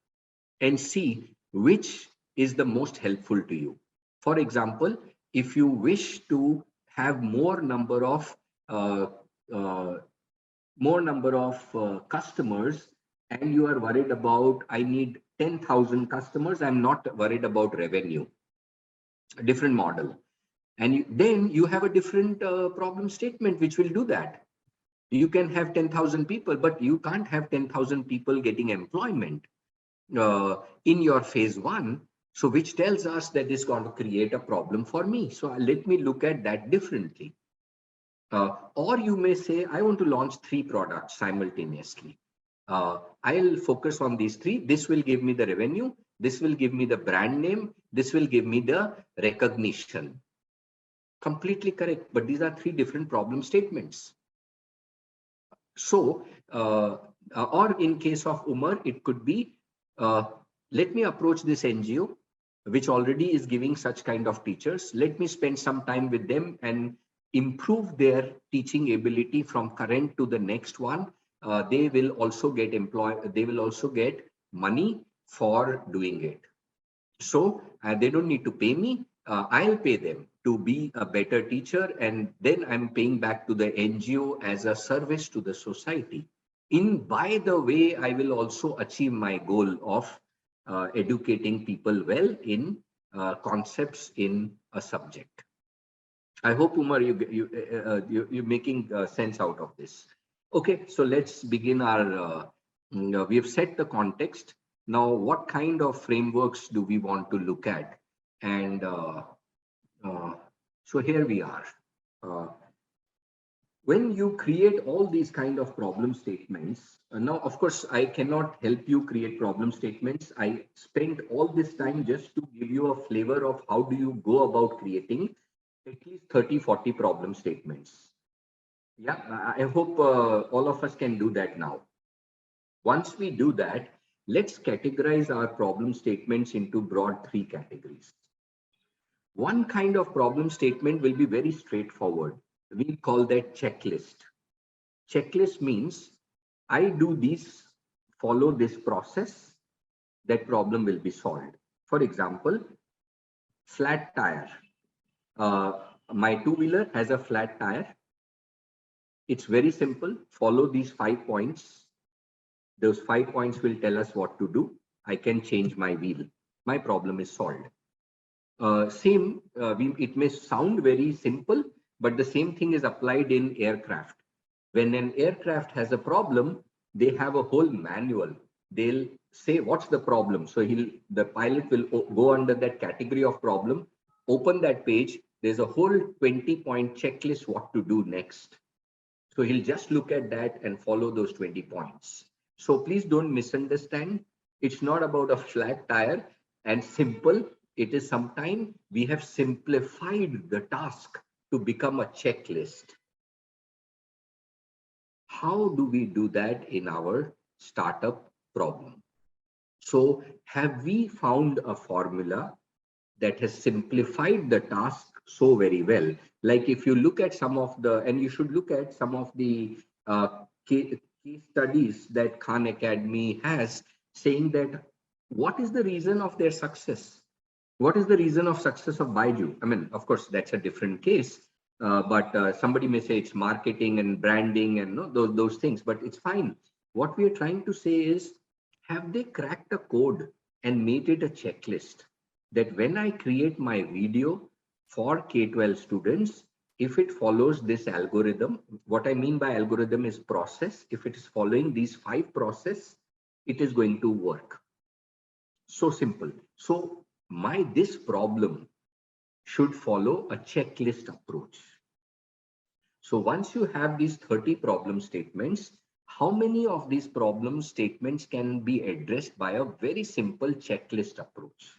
and see which is the most helpful to you. For example, if you wish to have more number of customers, and you are worried about, I need 10,000 customers, I'm not worried about revenue, a different model. And then you have a different problem statement which will do that. You can have 10,000 people, but you can't have 10,000 people getting employment in your phase one. So which tells us that it's going to create a problem for me. So let me look at that differently. Or you may say, I want to launch 3 products simultaneously. I'll focus on these 3. This will give me the revenue. This will give me the brand name. This will give me the recognition. Completely correct. But these are 3 different problem statements. So, or in case of Umar, it could be, let me approach this NGO, which already is giving such kind of teachers. Let me spend some time with them and improve their teaching ability from current to the next one. They will also get they will also get money for doing it. So they don't need to pay me. I'll pay them to be a better teacher, and then I'm paying back to the NGO as a service to the society. By the way, I will also achieve my goal of educating people well in concepts in a subject. I hope, Umar, you're making sense out of this. Okay, so let's begin our, we have set the context. Now, what kind of frameworks do we want to look at? And so here we are. When you create all these kind of problem statements, now, of course, I cannot help you create problem statements. I spent all this time just to give you a flavor of how do you go about creating at least 30, 40 problem statements. Yeah, I hope all of us can do that now. Once we do that, let's categorize our problem statements into broad 3 categories. One kind of problem statement will be very straightforward. We call that checklist. Checklist means I do this, follow this process, that problem will be solved. For example, flat tire. My two-wheeler has a flat tire. It's very simple. Follow these 5 points. Those 5 points will tell us what to do. I can change my wheel. My problem is solved. It may sound very simple, but the same thing is applied in aircraft. When an aircraft has a problem, they have a whole manual. They'll say, what's the problem? So the pilot will go under that category of problem, open that page. There's a whole 20-point checklist what to do next. So he'll just look at that and follow those 20 points. So please don't misunderstand. It's not about a flat tire and simple. It is sometimes we have simplified the task to become a checklist. How do we do that in our startup problem? So have we found a formula that has simplified the task so very well? Like if you look at some of the, and you should look at some of the case studies that Khan Academy has, saying that what is the reason of their success? What is the reason of success of Baiju? I mean, of course, that's a different case. But somebody may say it's marketing and branding and those things, but it's fine. What we are trying to say is, have they cracked a code and made it a checklist that when I create my video for K-12 students, if it follows this algorithm, what I mean by algorithm is process. If it is following these 5 processes, it is going to work. So simple. So this problem should follow a checklist approach. So once you have these 30 problem statements, how many of these problem statements can be addressed by a very simple checklist approach?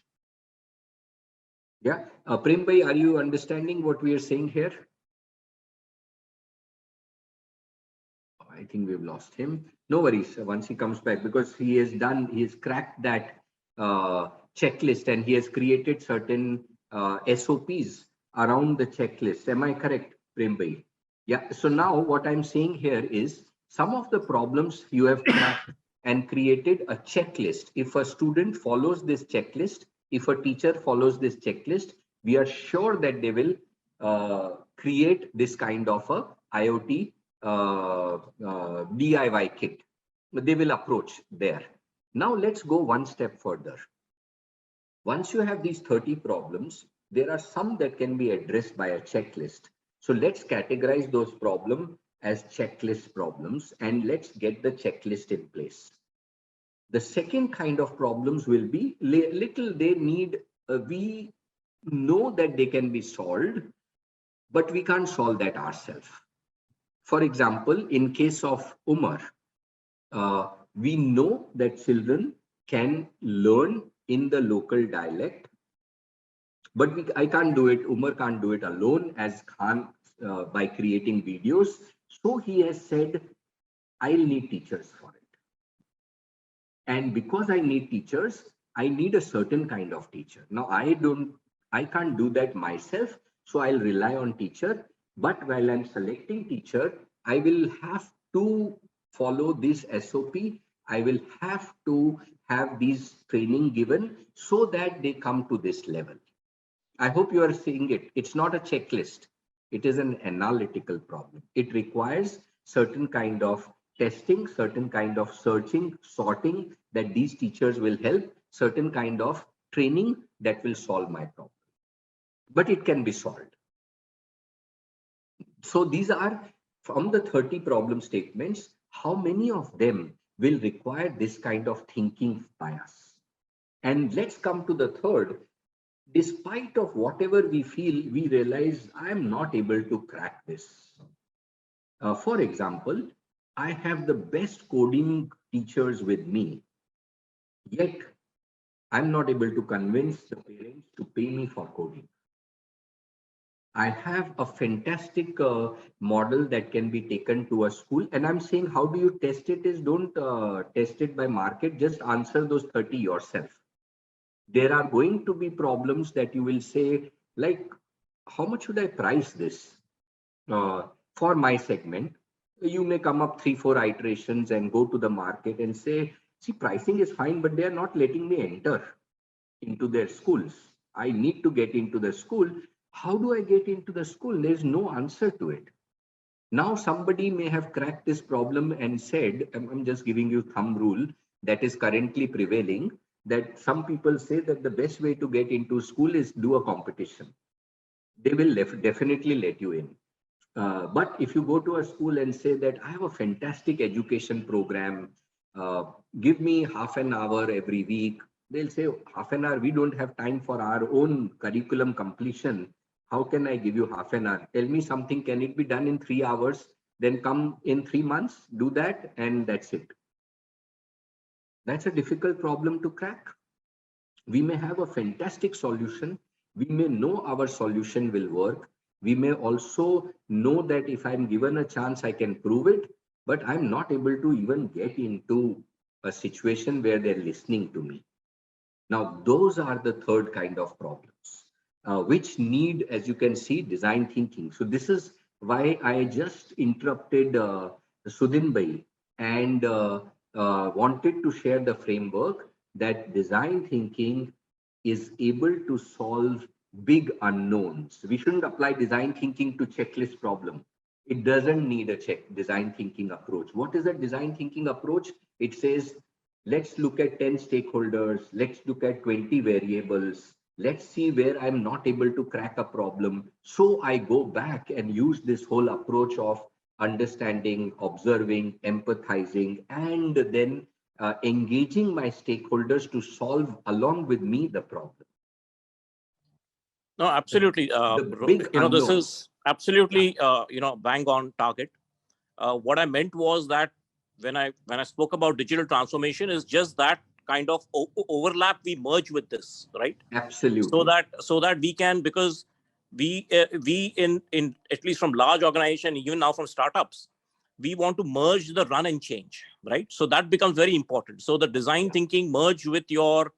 Yeah, Prem bhai, are you understanding what we are saying here? I think we've lost him. No worries, once he comes back, because he has cracked that checklist and he has created certain SOPs around the checklist. Am I correct, Prem bhai? Yeah, so now what I'm saying here is some of the problems you have cracked and created a checklist. If a student follows this checklist, if a teacher follows this checklist, we are sure that they will create this kind of a IoT DIY kit. They will approach there. Now let's go one step further. Once you have these 30 problems, there are some that can be addressed by a checklist. So let's categorize those problems as checklist problems and let's get the checklist in place. The second kind of problems will be little they need, we know that they can be solved, but we can't solve that ourselves. For example, in case of Umar, we know that children can learn in the local dialect, but I can't do it. Umar can't do it alone as Khan by creating videos. So he has said, I'll need teachers for it. And because I need teachers, I need a certain kind of teacher. Now I can't do that myself. So I'll rely on teacher. But while I'm selecting teacher, I will have to follow this SOP. I will have to have these training given so that they come to this level. I hope you are seeing it. It's not a checklist. It is an analytical problem. It requires certain kind of testing, certain kind of searching, sorting that these teachers will help, certain kind of training that will solve my problem. But it can be solved. So these are from the 30 problem statements, how many of them will require this kind of thinking by us? And let's come to the third. Despite of whatever we feel, we realize I'm not able to crack this. For example, I have the best coding teachers with me, yet I'm not able to convince the parents to pay me for coding. I have a fantastic model that can be taken to a school, and I'm saying how do you test it is don't test it by market, just answer those 30 yourself. There are going to be problems that you will say, like, how much should I price this for my segment? You may come up 3-4 iterations and go to the market and say, see, pricing is fine, but they are not letting me enter into their schools. I need to get into the school. How do I get into the school? There's no answer to it. Now somebody may have cracked this problem and said, I'm just giving you thumb rule that is currently prevailing, that some people say that the best way to get into school is do a competition. They will definitely let you in. But if you go to a school and say that I have a fantastic education program, give me half an hour every week, they'll say half an hour, we don't have time for our own curriculum completion. How can I give you half an hour? Tell me something, can it be done in 3 hours? Then come in 3 months, do that, and that's it. That's a difficult problem to crack. We may have a fantastic solution. We may know our solution will work. We may also know that if I'm given a chance, I can prove it, but I'm not able to even get into a situation where they're listening to me. Now, those are the third kind of problems, which need, as you can see, design thinking. So this is why I just interrupted Sudhin Bhai and wanted to share the framework that design thinking is able to solve big unknowns. We shouldn't apply design thinking to checklist problem. It doesn't need a design thinking approach. What is a design thinking approach? It says, let's look at 10 stakeholders, let's look at 20 variables, let's see where I'm not able to crack a problem. So I go back and use this whole approach of understanding, observing, empathizing, and then engaging my stakeholders to solve along with me the problem. No, absolutely. The big this is absolutely, bang on target. What I meant was that when I spoke about digital transformation is just that kind of overlap we merge with this, right? Absolutely. So that we can, because we in at least from large organization, even now from startups, we want to merge the run and change, right? So that becomes very important. So the design thinking merged with your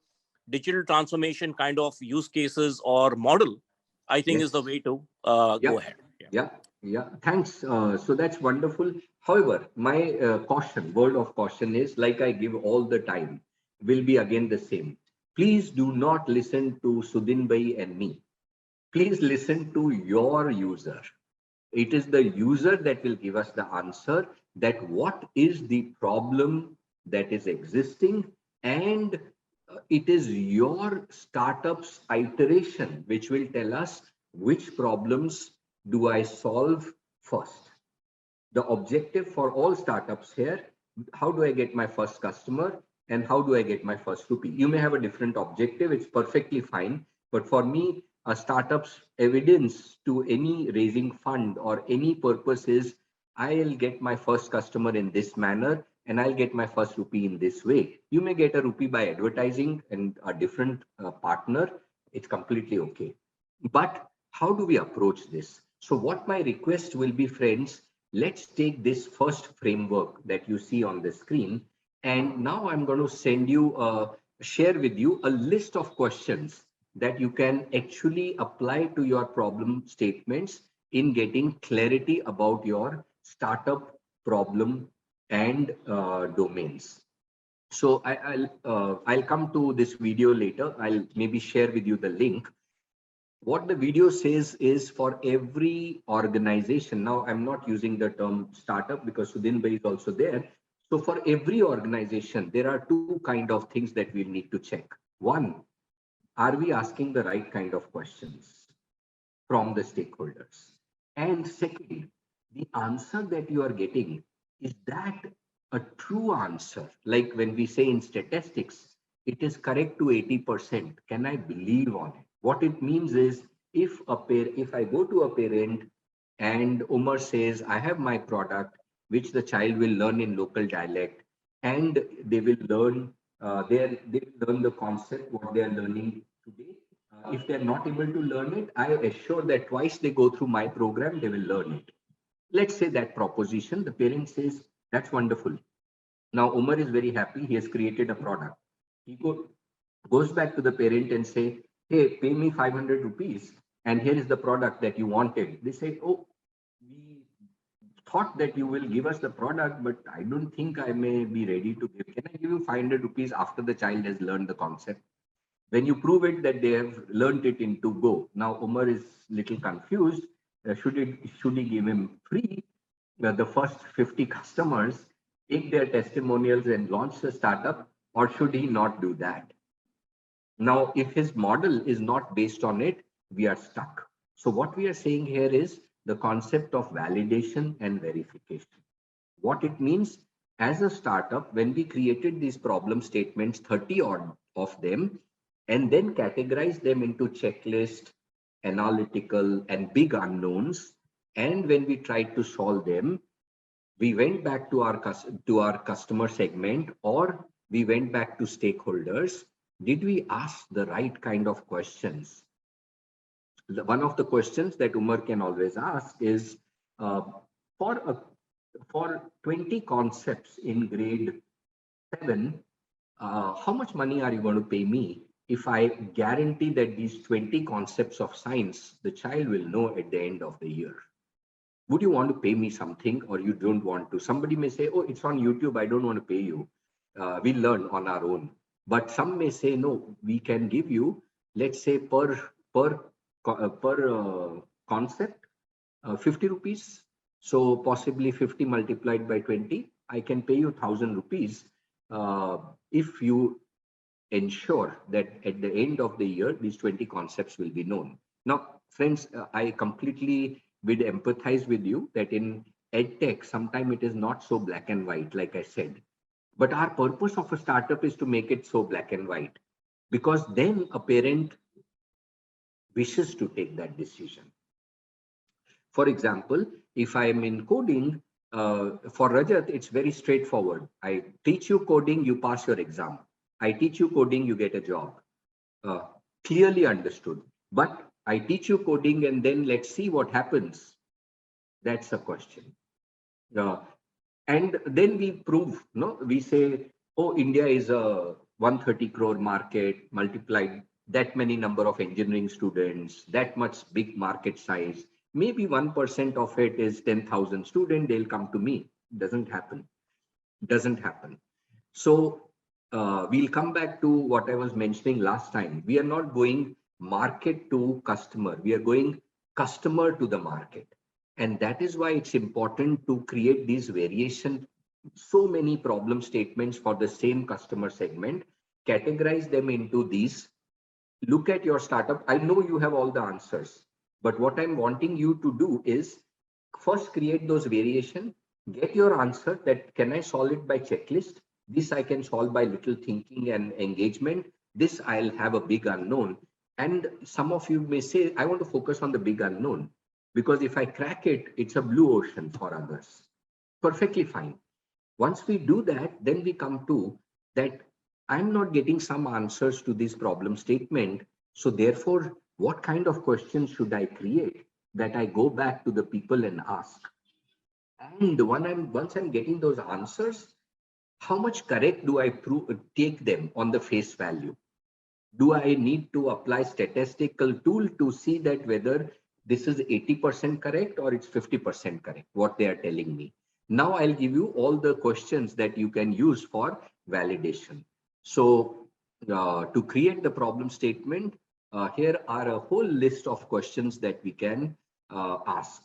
digital transformation kind of use cases or model, I think is the way to go ahead. Yeah. Thanks. So that's wonderful. However, my word of caution is, like I give all the time, will be again the same. Please do not listen to Sudhin Bhai and me. Please listen to your user. It is the user that will give us the answer that what is the problem that is existing, and it is your startup's iteration which will tell us which problems do I solve first. The objective for all startups here, how do I get my first customer and how do I get my first rupee? You may have a different objective, it's perfectly fine. But for me, a startup's evidence to any raising fund or any purpose is, I'll get my first customer in this manner and I'll get my first rupee in this way. You may get a rupee by advertising and a different partner. It's completely okay. But how do we approach this? So what my request will be, friends, let's take this first framework that you see on the screen. And now I'm going to share with you a list of questions that you can actually apply to your problem statements in getting clarity about your startup problem and domains. So I'll come to this video later. I'll maybe share with you the link. What the video says is, for every organization, now I'm not using the term startup because Sudhin Bhai is also there. So for every organization, there are two kind of things that we need to check. One, are we asking the right kind of questions from the stakeholders? And second, the answer that you are getting, is that a true answer? Like when we say in statistics, it is correct to 80%. Can I believe on it? What it means is, if I go to a parent and Umar says, I have my product, which the child will learn in local dialect, and they will learn they will learn the concept, what they are learning today. If they're not able to learn it, I assure that twice they go through my program, they will learn it. Let's say that proposition, the parent says, that's wonderful. Now, Umar is very happy. He has created a product. He goes back to the parent and say, hey, pay me 500 rupees. And here is the product that you wanted. They say, oh, we thought that you will give us the product, but I don't think I may be ready to give. Can I give you 500 rupees after the child has learned the concept? When you prove it that they have learned it in 2 go. Now, Umar is little confused. Should he give him free, the first 50 customers, take their testimonials and launch the startup, or should he not do that? Now, if his model is not based on it, we are stuck. So what we are saying here is the concept of validation and verification. What it means, as a startup, when we created these problem statements, 30 odd of them, and then categorize them into checklist, analytical, and big unknowns, and when we tried to solve them, we went back to our customer segment, or we went back to stakeholders. Did we ask the right kind of questions? One of the questions that Umar can always ask is, uh, for a for 20 concepts in grade 7, how much money are you going to pay me if I guarantee that these 20 concepts of science the child will know at the end of the year? Would you want to pay me something, or you don't want to? Somebody may say, oh, it's on YouTube, I don't want to pay you. We learn on our own. But some may say, no, we can give you, let's say, per concept, 50 rupees. So possibly 50 multiplied by 20, I can pay you 1,000 rupees if you ensure that at the end of the year, these 20 concepts will be known. Now, friends, I completely would empathize with you that in EdTech, sometimes it is not so black and white, like I said. But our purpose of a startup is to make it so black and white, because then a parent wishes to take that decision. For example, if I am in coding, for Rajat, it's very straightforward. I teach you coding, you pass your exam. I teach you coding, you get a job. Clearly understood. But I teach you coding and then let's see what happens. That's a question. And then we prove, no, we say, oh, India is a 130 crore market, multiplied that many number of engineering students, that much big market size. Maybe 1% of it is 10,000 students, they'll come to me. Doesn't happen. Doesn't happen. So we'll come back to what I was mentioning last time. We are not going market to customer. We are going customer to the market. And that is why it's important to create these variation, so many problem statements for the same customer segment, categorize them into these. Look at your startup. I know you have all the answers, but what I'm wanting you to do is first create those variation, get your answer that can I solve it by checklist? This I can solve by little thinking and engagement. This I'll have a big unknown. And some of you may say, I want to focus on the big unknown, because if I crack it, it's a blue ocean for others. Perfectly fine. Once we do that, then we come to that I'm not getting some answers to this problem statement. So therefore, what kind of questions should I create that I go back to the people and ask? And once I'm getting those answers, how much correct do I take them on the face value? Do I need to apply statistical tool to see that whether this is 80% correct or it's 50% correct, what they are telling me? Now I'll give you all the questions that you can use for validation. So to create the problem statement, here are a whole list of questions that we can ask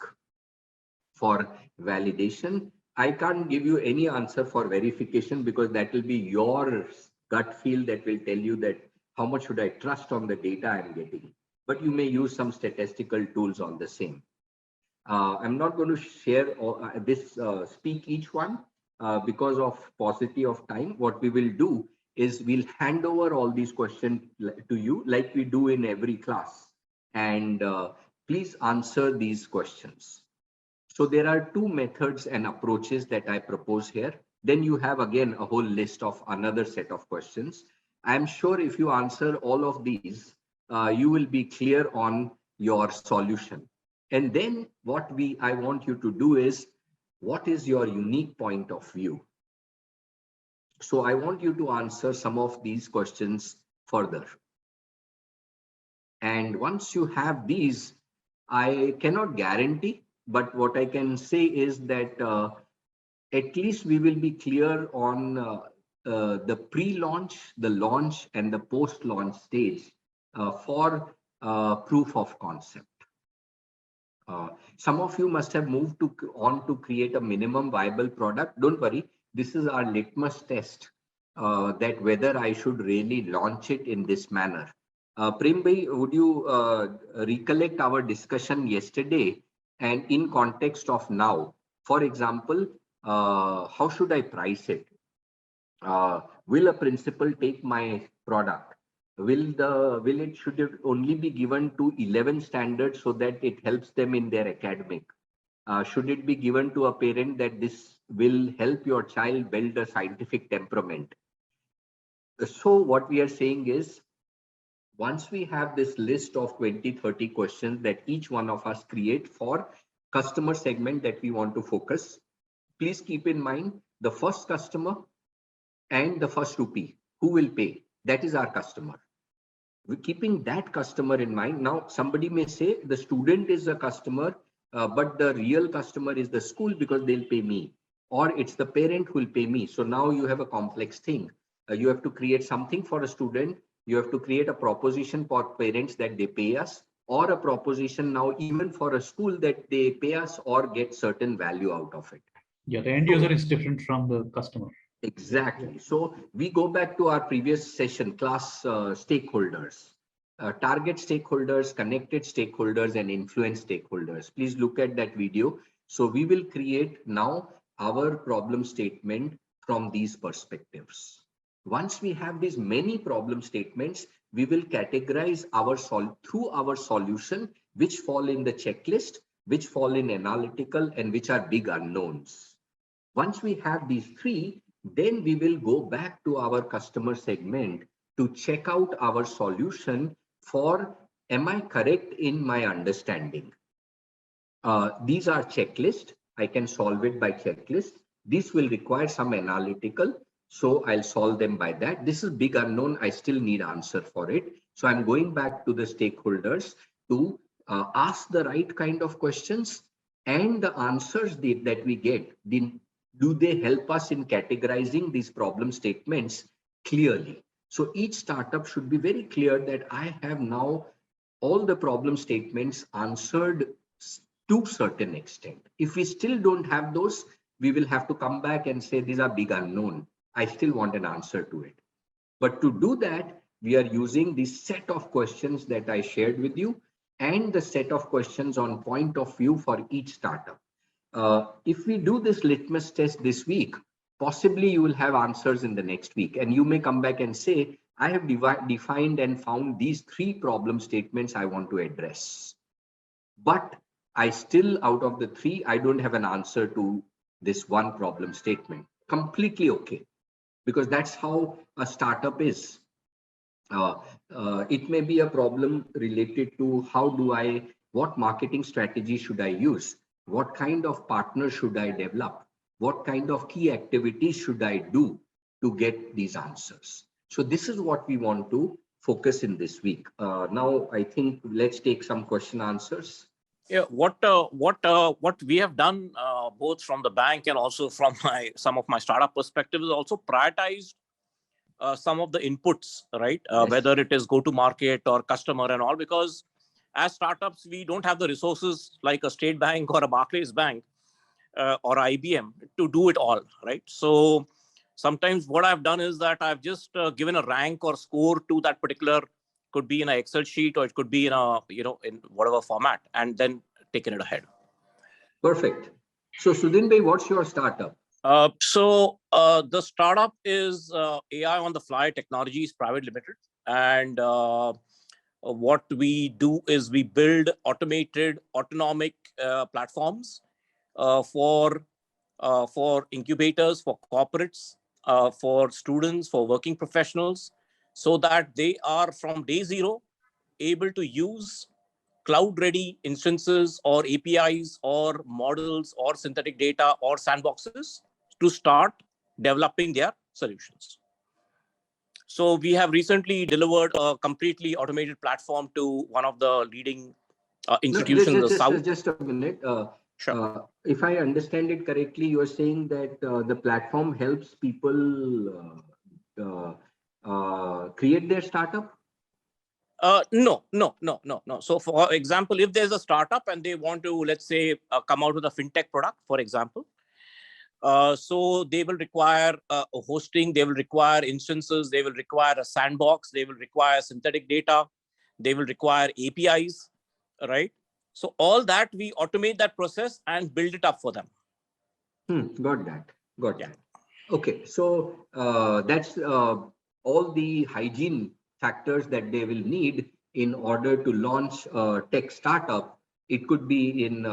for validation. I can't give you any answer for verification because that will be your gut feel that will tell you that how much should I trust on the data I'm getting. But you may use some statistical tools on the same. I'm not going to share speak each one because of paucity of time. What we will do is we'll hand over all these questions to you like we do in every class. And please answer these questions. So there are two methods and approaches that I propose here. Then you have again a whole list of another set of questions. I'm sure if you answer all of these, you will be clear on your solution. And then what I want you to do is, what is your unique point of view? So I want you to answer some of these questions further. And once you have these, I cannot guarantee, but what I can say is that at least we will be clear on the pre-launch, the launch, and the post-launch stage for proof of concept. Some of you must have moved on to create a minimum viable product. Don't worry, this is our litmus test that whether I should really launch it in this manner. Prem bhai, would you recollect our discussion yesterday and in context of now? For example, how should I price it? Will a principal take my product? Should it only be given to 11 standards so that it helps them in their academic? Should it be given to a parent that this will help your child build a scientific temperament? So what we are saying is, once we have this list of 20-30 questions that each one of us create for customer segment that we want to focus, please keep in mind the first customer and the first rupee who will pay. That is our customer. We're keeping that customer in mind. Now, somebody may say the student is a customer, but the real customer is the school because they'll pay me, or it's the parent who will pay me. So now you have a complex thing. You have to create something for a student. You have to create a proposition for parents that they pay us, or a proposition now even for a school that they pay us or get certain value out of it. Yeah, the end user is different from the customer. Exactly. So we go back to our previous session, class stakeholders, target stakeholders, connected stakeholders, and influence stakeholders. Please look at that video. So we will create now our problem statement from these perspectives. Once we have these many problem statements, we will categorize through our solution, which fall in the checklist, which fall in analytical, and which are big unknowns. Once we have these three, then we will go back to our customer segment to check out our solution for, am I correct in my understanding? These are checklist. I can solve it by checklist. This will require some analytical. So I'll solve them by that. This is big unknown. I still need answer for it. So I'm going back to the stakeholders to ask the right kind of questions, and the answers that we get, do they help us in categorizing these problem statements clearly? So each startup should be very clear that I have now all the problem statements answered to a certain extent. If we still don't have those, we will have to come back and say these are big unknown. I still want an answer to it. But to do that, we are using this set of questions that I shared with you and the set of questions on point of view for each startup. If we do this litmus test this week, possibly you will have answers in the next week, and you may come back and say, I have defined and found these three problem statements I want to address. But I still, out of the three, I don't have an answer to this one problem statement. Completely okay, because that's how a startup is. It may be a problem related to what marketing strategy should I use? What kind of partner should I develop? What kind of key activities should I do to get these answers? So this is what we want to focus in this week. Now, I think let's take some question answers. Yeah, what we have done both from the bank and also from some of my startup perspectives is also prioritized some of the inputs, right? Yes. Whether it is go to market or customer and all, because as startups, we don't have the resources like a State Bank or a Barclays Bank or IBM to do it all, right? So sometimes what I've done is that I've just given a rank or score to that particular, could be in an Excel sheet or it could be in a, in whatever format, and then taken it ahead. Perfect. So Sudhin bhai, what's your startup? The startup is AI on the Fly Technologies Private Limited, and what we do is we build automated autonomic platforms for incubators, for corporates, for students, for working professionals, so that they are from day zero able to use cloud-ready instances or APIs or models or synthetic data or sandboxes to start developing their solutions. So we have recently delivered a completely automated platform to one of the leading institutions in the South. Just a minute. Sure. If I understand it correctly, you are saying that the platform helps people create their startup? No. So for example, if there's a startup and they want to, let's say, come out with a fintech product, for example, so they will require hosting, they will require instances, they will require a sandbox, they will require synthetic data, they will require APIs, right? So all that, we automate that process and build it up for them. Got that. Got Yeah. that. Okay, so that's all the hygiene factors that they will need in order to launch a tech startup. It could be in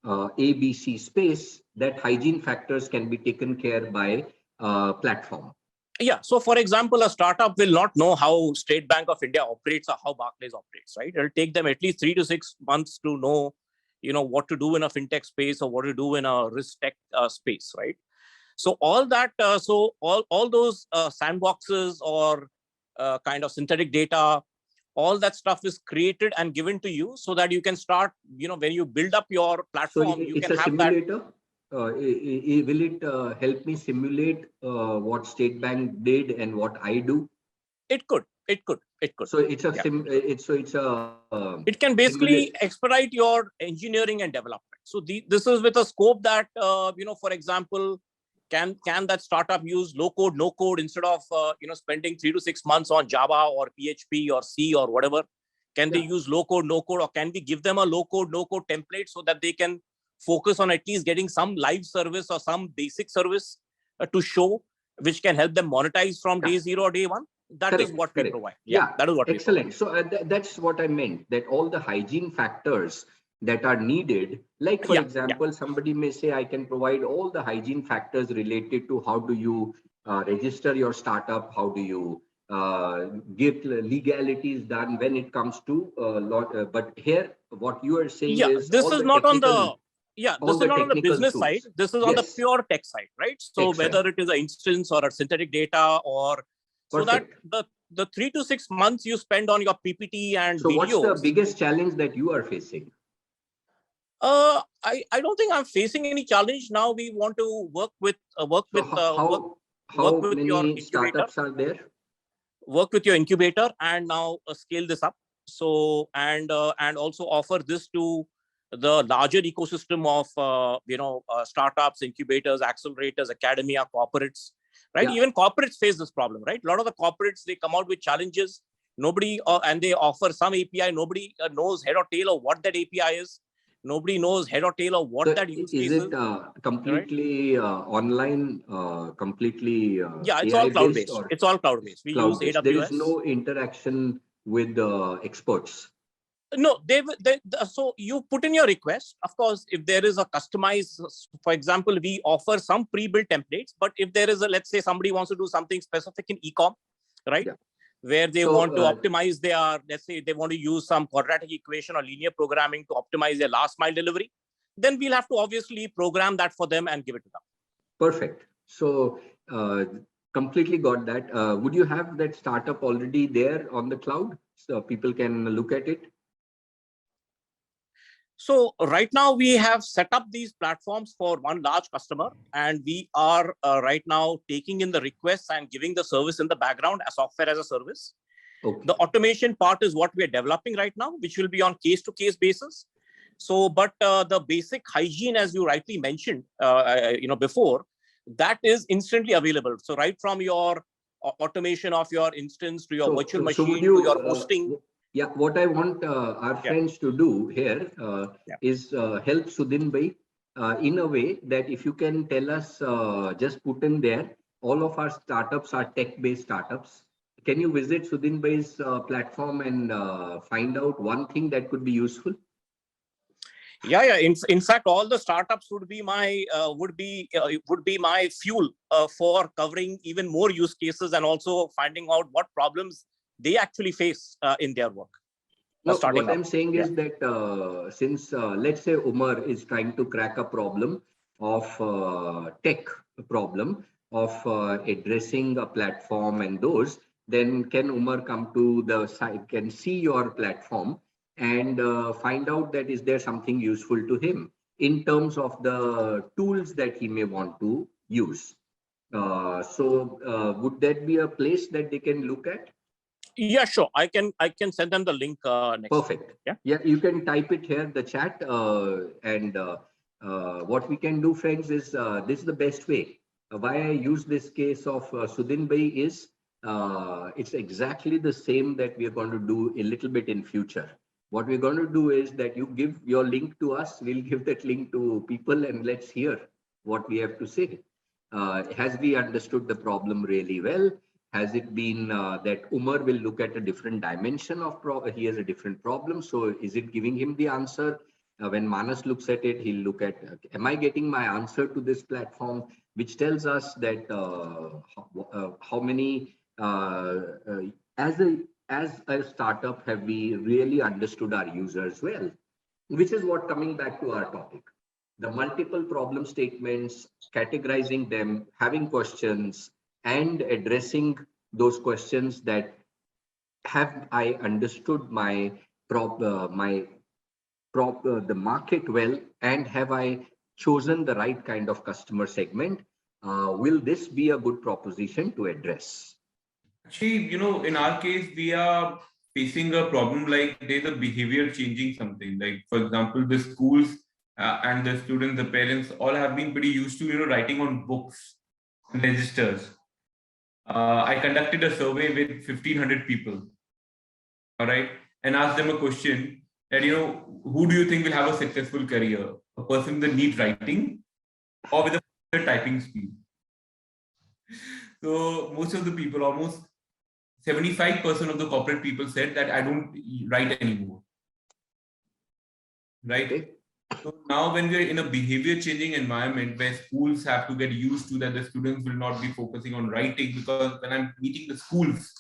ABC space. That hygiene factors can be taken care by platform. Yeah. So for example, a startup will not know how State Bank of India operates or how Barclays operates, right? It'll take them at least 3 to 6 months to know, what to do in a fintech space or what to do in a risk tech space, right? So all that, all those sandboxes or kind of synthetic data, all that stuff is created and given to you so that you can start, when you build up your platform, you It's can a have that. simulator. Will it help me simulate what State Bank did and what I do? It could. So it's a It can basically expedite your engineering and development. So this is with a scope that, for example, can that startup use low code, no code instead of, spending 3 to 6 months on Java or PHP or C or whatever? Can they use low code, no code, or can we give them a low code, no code template so that they can focus on at least getting some live service or some basic service to show, which can help them monetize from day zero or day one? That is what we provide. That is what excellent. we So provide. that's what I meant, that all the hygiene factors that are needed, like for example, somebody may say, I can provide all the hygiene factors related to how do you register your startup, how do you get legalities done when it comes to but here what you are saying is this is not on the this is not on the business tools. side. This is on the pure tech side, right? So whether it is an instance or a synthetic data or so that the 3 to 6 months you spend on your PPT and so videos. What's the biggest challenge that you are facing? I don't think I'm facing any challenge now. We want to work with how many startups are there? Work with your incubator and now scale this up. So and also offer this to the larger ecosystem of startups, incubators, accelerators, academia, corporates, right? Even corporates face this problem, right? A lot of the corporates, they come out with challenges. Nobody and they offer some API. Nobody knows head or tail of what that API is. Nobody knows head or tail of what that use case is. Is it completely online, completely it's all cloud-based. It's all cloud-based. We use AWS. There is no interaction with the experts. No, so you put in your request. Of course, if there is a customized, for example, we offer some pre-built templates, but if there is let's say somebody wants to do something specific in e-com, right? Where they want to optimize let's say they want to use some quadratic equation or linear programming to optimize their last mile delivery, then we'll have to obviously program that for them and give it to them. Perfect. So completely got that. Would you have that startup already there on the cloud so people can look at it? So right now we have set up these platforms for one large customer, and we are right now taking in the requests and giving the service in the background as software as a service. The automation part is what we are developing right now, which will be on case-to-case basis. So, but the basic hygiene, as you rightly mentioned, before, that is instantly available. So right from your automation of your instance to your virtual machine to your hosting. What I want our friends to do here is help Sudhin Bhai in a way that if you can tell us, just put in there, all of our startups are tech-based startups. Can you visit Sudhin Bhai's platform and find out one thing that could be useful? In fact, all the startups would be my fuel for covering even more use cases and also finding out what problems they actually face in their work. No, what I'm saying is that since let's say Umar is trying to crack a problem of tech problem of addressing a platform and those, then can Umar come to the site, can see your platform and find out that is there something useful to him in terms of the tools that he may want to use. So would that be a place that they can look at? Yeah, sure. I can send them the link next. Perfect. Yeah. Yeah, you can type it here in the chat. What we can do, friends, is this is the best way. Why I use this case of Sudhin Bhai is it's exactly the same that we are going to do a little bit in future. What we're going to do is that you give your link to us, we'll give that link to people, and let's hear what we have to say. Has we understood the problem really well? Has it been that Umar will look at a different dimension of he has a different problem? So is it giving him the answer? When Manas looks at it, he'll look at, am I getting my answer to this platform? Which tells us that how many, as a startup, have we really understood our users well? Which is what, coming back to our topic, the multiple problem statements, categorizing them, having questions, and addressing those questions that have I understood the market well, and have I chosen the right kind of customer segment? Will this be a good proposition to address? Actually, in our case, we are facing a problem like there's a behavior changing something. Like, for example, the schools and the students, the parents all have been pretty used to, writing on books and registers. I conducted a survey with 1,500 people, all right, and asked them a question that, who do you think will have a successful career? A person with neat writing or with a typing speed? So most of the people, almost 75% of the corporate people said that I don't write anymore. Right? Okay. So now when we're in a behavior changing environment where schools have to get used to that the students will not be focusing on writing, because when I'm meeting the schools,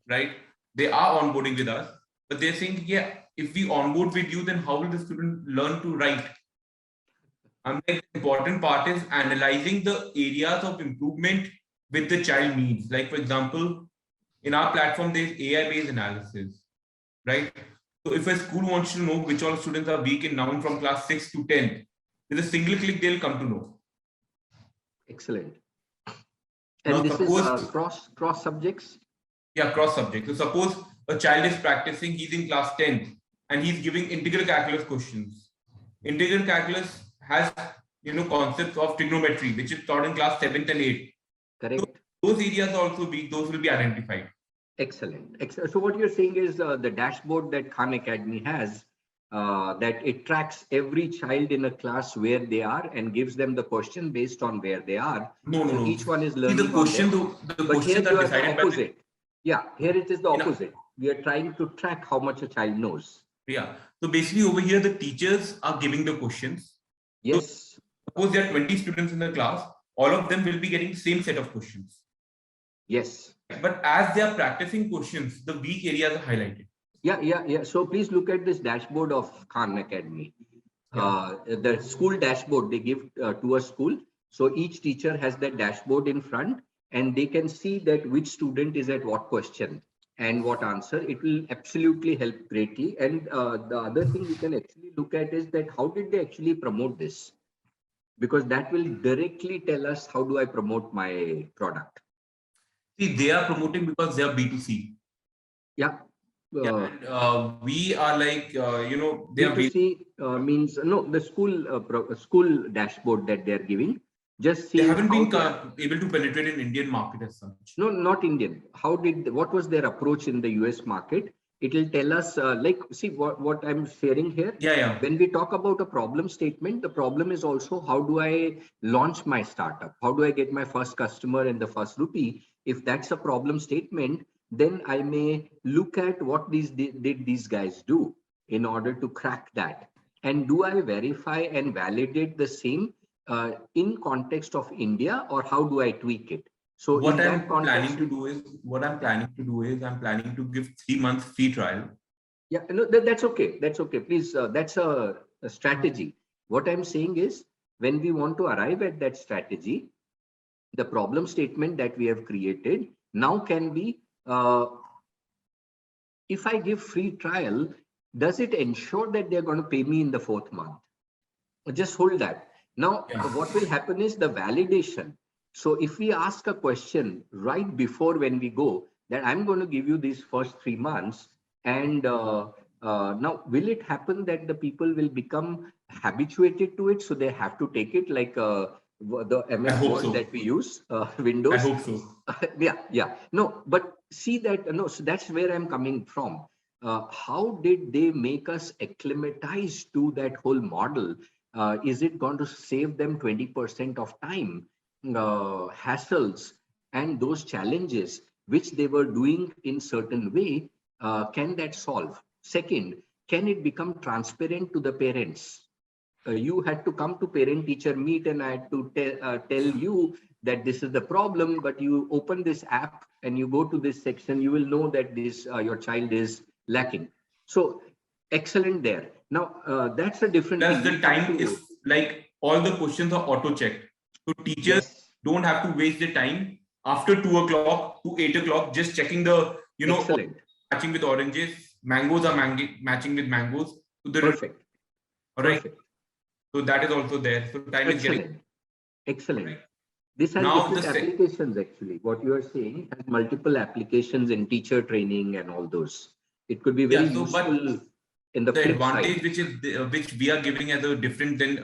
right, they are onboarding with us, but they're saying, yeah, if we onboard with you, then how will the student learn to write? And the important part is analyzing the areas of improvement with the child needs. Like, for example, in our platform, there's AI-based analysis, right? So if a school wants to know which all students are weak in noun from class 6 to 10, with a single click, they'll come to know. Excellent. And now, this is cross subjects? Yeah, cross subjects. So suppose a child is practicing, he's in class 10, and he's giving integral calculus questions. Integral calculus has, concepts of trigonometry, which is taught in class 7th and 8th. Correct. So those areas are also weak, those will be identified. Excellent. So what you're saying is the dashboard that Khan Academy has, that it tracks every child in a class where they are and gives them the question based on where they are. No. Each one is learning. The question, but here you are the opposite. Yeah, here it is the opposite. We are trying to track how much a child knows. Yeah. So basically over here, the teachers are giving the questions. Yes. So suppose there are 20 students in the class, all of them will be getting the same set of questions. Yes. But as they are practicing questions, the weak areas are highlighted. Yeah. So please look at this dashboard of Khan Academy. The school dashboard they give to a school. So each teacher has that dashboard in front, and they can see that which student is at what question and what answer. It will absolutely help greatly. And the other thing we can actually look at is that how did they actually promote this? Because that will directly tell us how do I promote my product. See, they are promoting because they are B2C. Yeah. And we are like, they B2C means no, the school dashboard that they're giving. Just see. They haven't been able to penetrate in Indian market as such. No, not Indian. What was their approach in the US market? It will tell us, see what I'm sharing here. Yeah. When we talk about a problem statement, the problem is also how do I launch my startup? How do I get my first customer and the first rupee? If that's a problem statement, then I may look at what did these guys do in order to crack that. And do I verify and validate the same in context of India, or how do I tweak it? So what I'm planning to do is I'm planning to give 3 months free trial. Yeah, no, that's okay. That's okay. Please, that's a strategy. What I'm saying is, when we want to arrive at that strategy, the problem statement that we have created now can be, if I give free trial, does it ensure that they're going to pay me in the 4th month? Just hold that. Now, what will happen is the validation. So if we ask a question right before when we go, that I'm going to give you these first 3 months, and now will it happen that the people will become habituated to it, so they have to take it like the I MS hope Word so. that we use, I Windows? hope so. Yeah. No, but see that, no, so that's where I'm coming from. How did they make us acclimatize to that whole model? Is it going to save them 20% of time, hassles, and those challenges which they were doing in certain way? Can that solve? Second, can it become transparent to the parents? You had to come to parent teacher meet, and I had to tell you that this is the problem, but you open this app and you go to this section, you will know that this your child is lacking. So excellent there. Now that's a different Plus, thing. the We come time to, is like all the questions are auto checked. So teachers yes, don't have to waste their time after 2 o'clock to 8 o'clock just checking the, excellent, matching with oranges, mangoes are matching with mangoes. So perfect, all right. perfect, So that is also there. So time is getting excellent, excellent. This has now different applications actually. What you are saying has multiple applications in teacher training and all those. It could be very yeah. So but useful in the the flip side. advantage which we are giving as a different than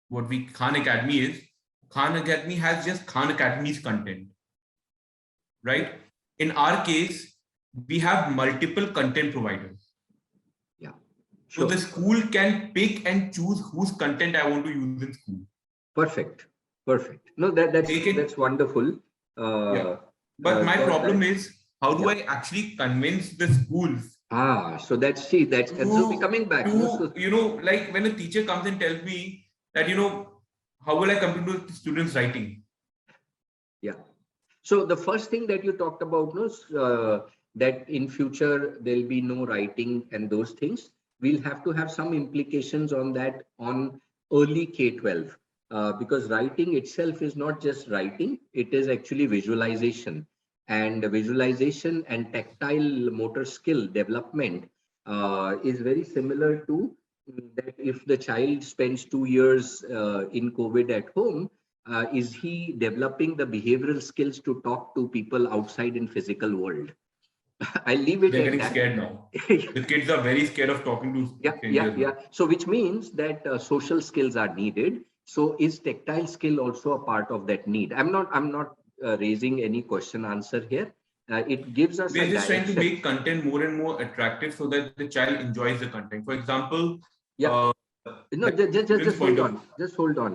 what we Khan Academy is, Khan Academy has just Khan Academy's content, right? In our case, we have multiple content providers. Yeah, So sure. the school can pick and choose whose content I want to use in school. Perfect. Perfect. No, that's wonderful. Yeah. But my problem is, how do I actually convince the schools? So that's so we coming back. No, so, Like when a teacher comes and tells me that, how will I compete with students writing? yeah. So the first thing that you talked about was that in future there'll be no writing and those things. We'll have to have some implications on that on early K-12 because writing itself is not just writing; it is actually visualization, and visualization and tactile motor skill development is very similar to that. If the child spends 2 years in COVID at home, is he developing the behavioral skills to talk to people outside in physical world? I leave it They're at getting that. scared now. The kids are very scared of talking to strangers. Yeah. So which means that social skills are needed. So is tactile skill also a part of that need? I'm not raising any question answer here. It gives us We're a just trying to direction. make content more and more attractive so that the child enjoys the content. For example, Yeah. No, just point hold of on. Just hold on.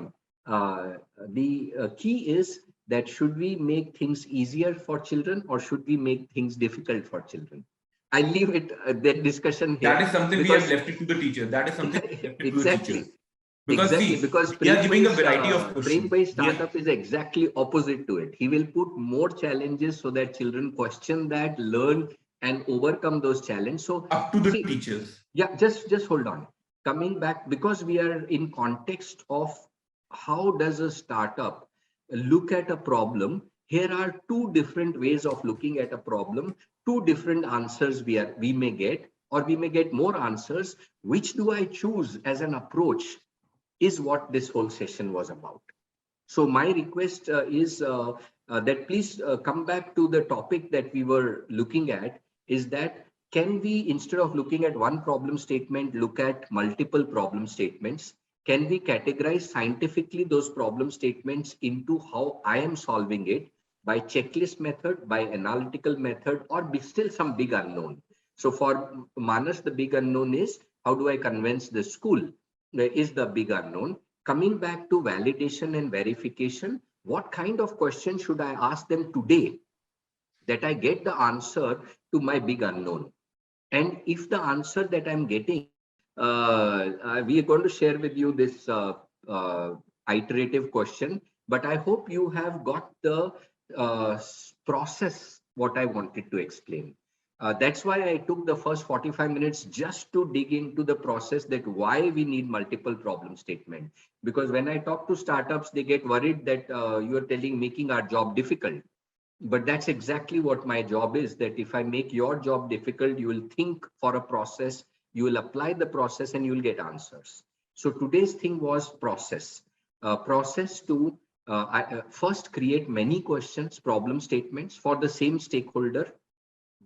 The key is that should we make things easier for children or should we make things difficult for children? I leave it that discussion that here is something we have because left it to the teacher. That is something we left it to the teachers. exactly, Because see, because we are giving a variety of Prem questions. based startup is exactly opposite to it. He will put more challenges so that children question that, learn, and overcome those challenges. So Up to the see, teachers. yeah, just hold on. Coming back, because we are in context of how does a startup look at a problem. Here are two different ways of looking at a problem, two different answers we may get, or we may get more answers. Which do I choose as an approach is what this whole session was about. So my request is that please come back to the topic that we were looking at, is that can we, instead of looking at one problem statement, look at multiple problem statements? Can we categorize scientifically those problem statements into how I am solving it by checklist method, by analytical method, or be still some big unknown? So for Manas, the big unknown is how do I convince the school is the big unknown. Coming back to validation and verification, what kind of question should I ask them today that I get the answer to my big unknown? And if the answer that I'm getting, we are going to share with you this iterative question, but I hope you have got the process what I wanted to explain. That's why I took the first 45 minutes just to dig into the process that why we need multiple problem statement. Because when I talk to startups, they get worried that you are making our job difficult. But that's exactly what my job is, that if I make your job difficult, you will think for a process, you will apply the process, and you will get answers. So today's thing was process to first create many questions, problem statements for the same stakeholder,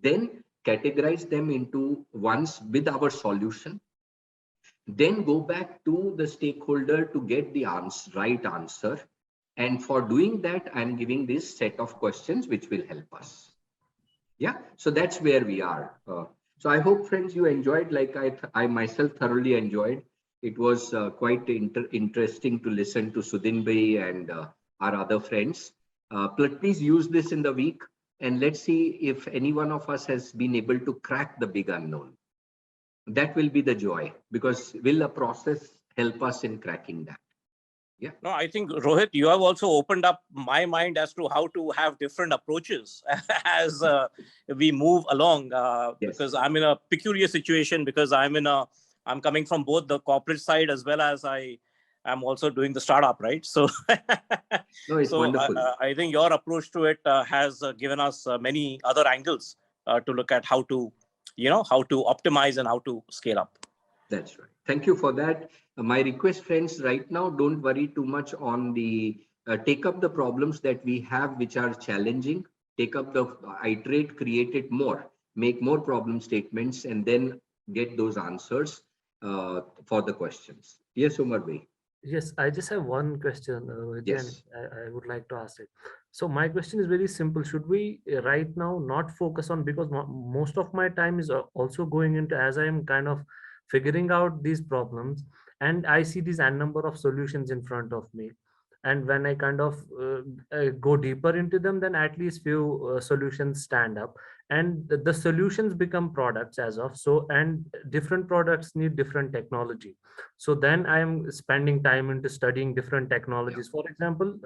then categorize them into ones with our solution, then go back to the stakeholder to get the right answer. And for doing that, I'm giving this set of questions which will help us. Yeah, so that's where we are. So I hope, friends, you enjoyed, like I myself thoroughly enjoyed. It was quite interesting to listen to Sudhin Bhai and our other friends. Please use this in the week, and let's see if any one of us has been able to crack the big unknown. That will be the joy, because will a process help us in cracking that? Yeah. No, I think, Rohit, you have also opened up my mind as to how to have different approaches as we move along. Yes. Because I'm in a peculiar situation, because I'm coming from both the corporate side as well as I'm also doing the startup, right? So, No, it's wonderful. I think your approach to it has given us many other angles to look at how to optimize and how to scale up. That's right. Thank you for that. My request, friends, right now, don't worry too much on the, take up the problems that we have, which are challenging, take up the, iterate, create it more, make more problem statements, and then get those answers for the questions. Yes, Umar Bhai. Yes, I just have one question, Yes. I would like to ask it. So my question is very simple. Should we right now not focus on, because most of my time is also going into, as I am kind of figuring out these problems, and I see these n number of solutions in front of me. And when I kind of go deeper into them, then at least few solutions stand up, and the solutions become products as of so, and different products need different technology. So then I am spending time into studying different technologies. For example,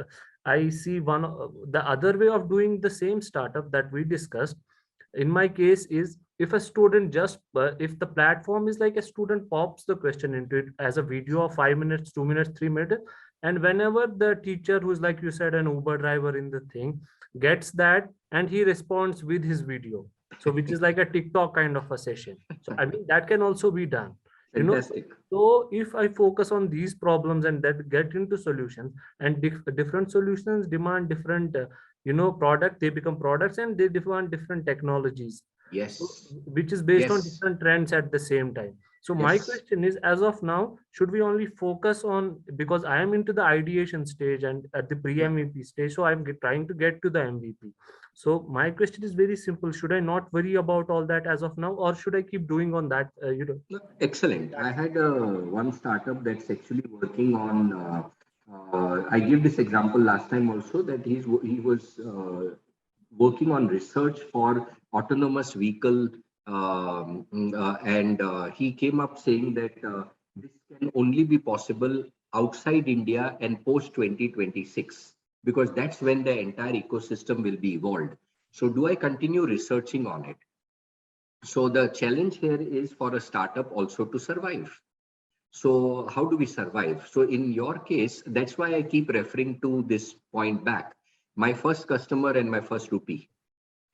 I see the other way of doing the same startup that we discussed in my case is, if a student just if the platform is like, a student pops the question into it as a video of 5 minutes, 2 minutes, 3 minutes, and whenever the teacher, who's like you said, an Uber driver in the thing, gets that, and he responds with his video, so which is like a TikTok kind of a session. So I mean, that can also be done. Fantastic. So if I focus on these problems and that get into solutions, and different solutions demand different product, they become products, and they demand different technologies. Yes. So, which is based on Yes. different trends at the same time. So my Yes. question is, as of now, should we only focus on, because I am into the ideation stage and at the pre-MVP stage, so I'm trying to get to the MVP. So my question is very simple. Should I not worry about all that as of now, or should I keep doing on that? Excellent. I had one startup that's actually working on, I gave this example last time also, that he was working on research for autonomous vehicle, and he came up saying that this can only be possible outside India and post 2026, because that's when the entire ecosystem will be evolved. So do I continue researching on it? So the challenge here is for a startup also to survive. So how do we survive? So in your case, that's why I keep referring to this point back. My first customer and my first rupee.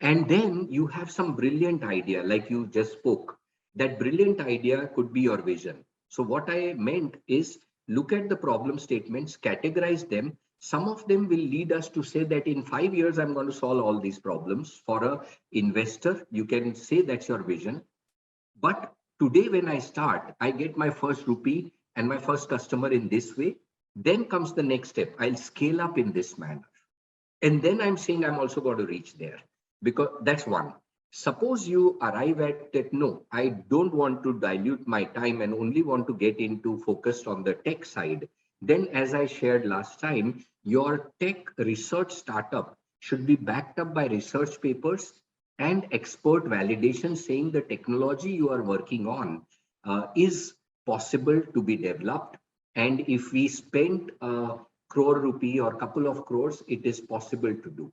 And then you have some brilliant idea, like you just spoke. That brilliant idea could be your vision. So what I meant is, look at the problem statements, categorize them. Some of them will lead us to say that in 5 years, I'm going to solve all these problems. For an investor, you can say that's your vision. But today, when I start, I get my first rupee and my first customer in this way. Then comes the next step. I'll scale up in this manner. And then I'm saying I'm also going to reach there, because that's one. Suppose you arrive at that, no, I don't want to dilute my time and only want to get into focused on the tech side. Then, as I shared last time, your tech research startup should be backed up by research papers and expert validation saying the technology you are working on is possible to be developed. And if we spend a crore rupee or couple of crores, it is possible to do.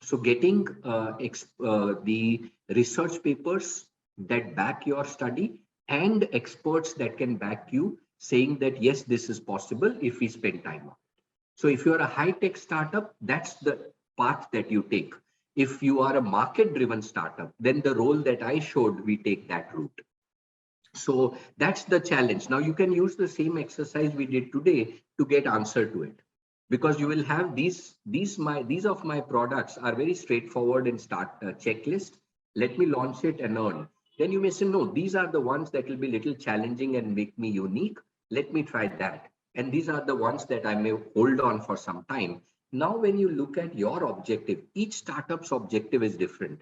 So getting the research papers that back your study and experts that can back you saying that, yes, this is possible if we spend time on it. So if you're a high-tech startup, that's the path that you take. If you are a market-driven startup, then the role that I showed, we take that route. So that's the challenge. Now you can use the same exercise we did today to get answer to it. because you will have these of my products are very straightforward and start checklist. Let me launch it and earn. Then you may say, no, these are the ones that will be little challenging and make me unique. Let me try that. And these are the ones that I may hold on for some time. Now, when you look at your objective, each startup's objective is different.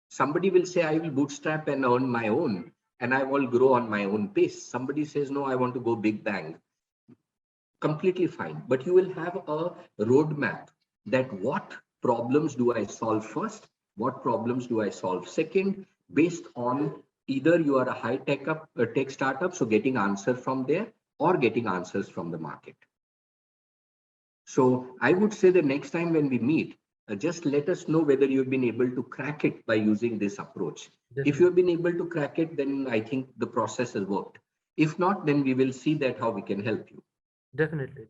Somebody will say, I will bootstrap and earn my own, and I will grow on my own pace. Somebody says, no, I want to go big bang. Completely fine. But you will have a roadmap that what problems do I solve first? What problems do I solve second? Based on either you are a high tech startup, so getting answers from there, or getting answers from the market. So I would say the next time when we meet, just let us know whether you've been able to crack it by using this approach. Definitely. If you have been able to crack it, then I think the process has worked. If not, then we will see that how we can help you. Definitely.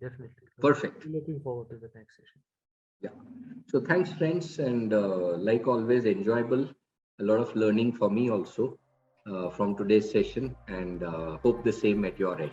Perfect. Looking forward to the next session. Yeah. So thanks, friends. And like always, enjoyable. A lot of learning for me also from today's session, and hope the same at your end.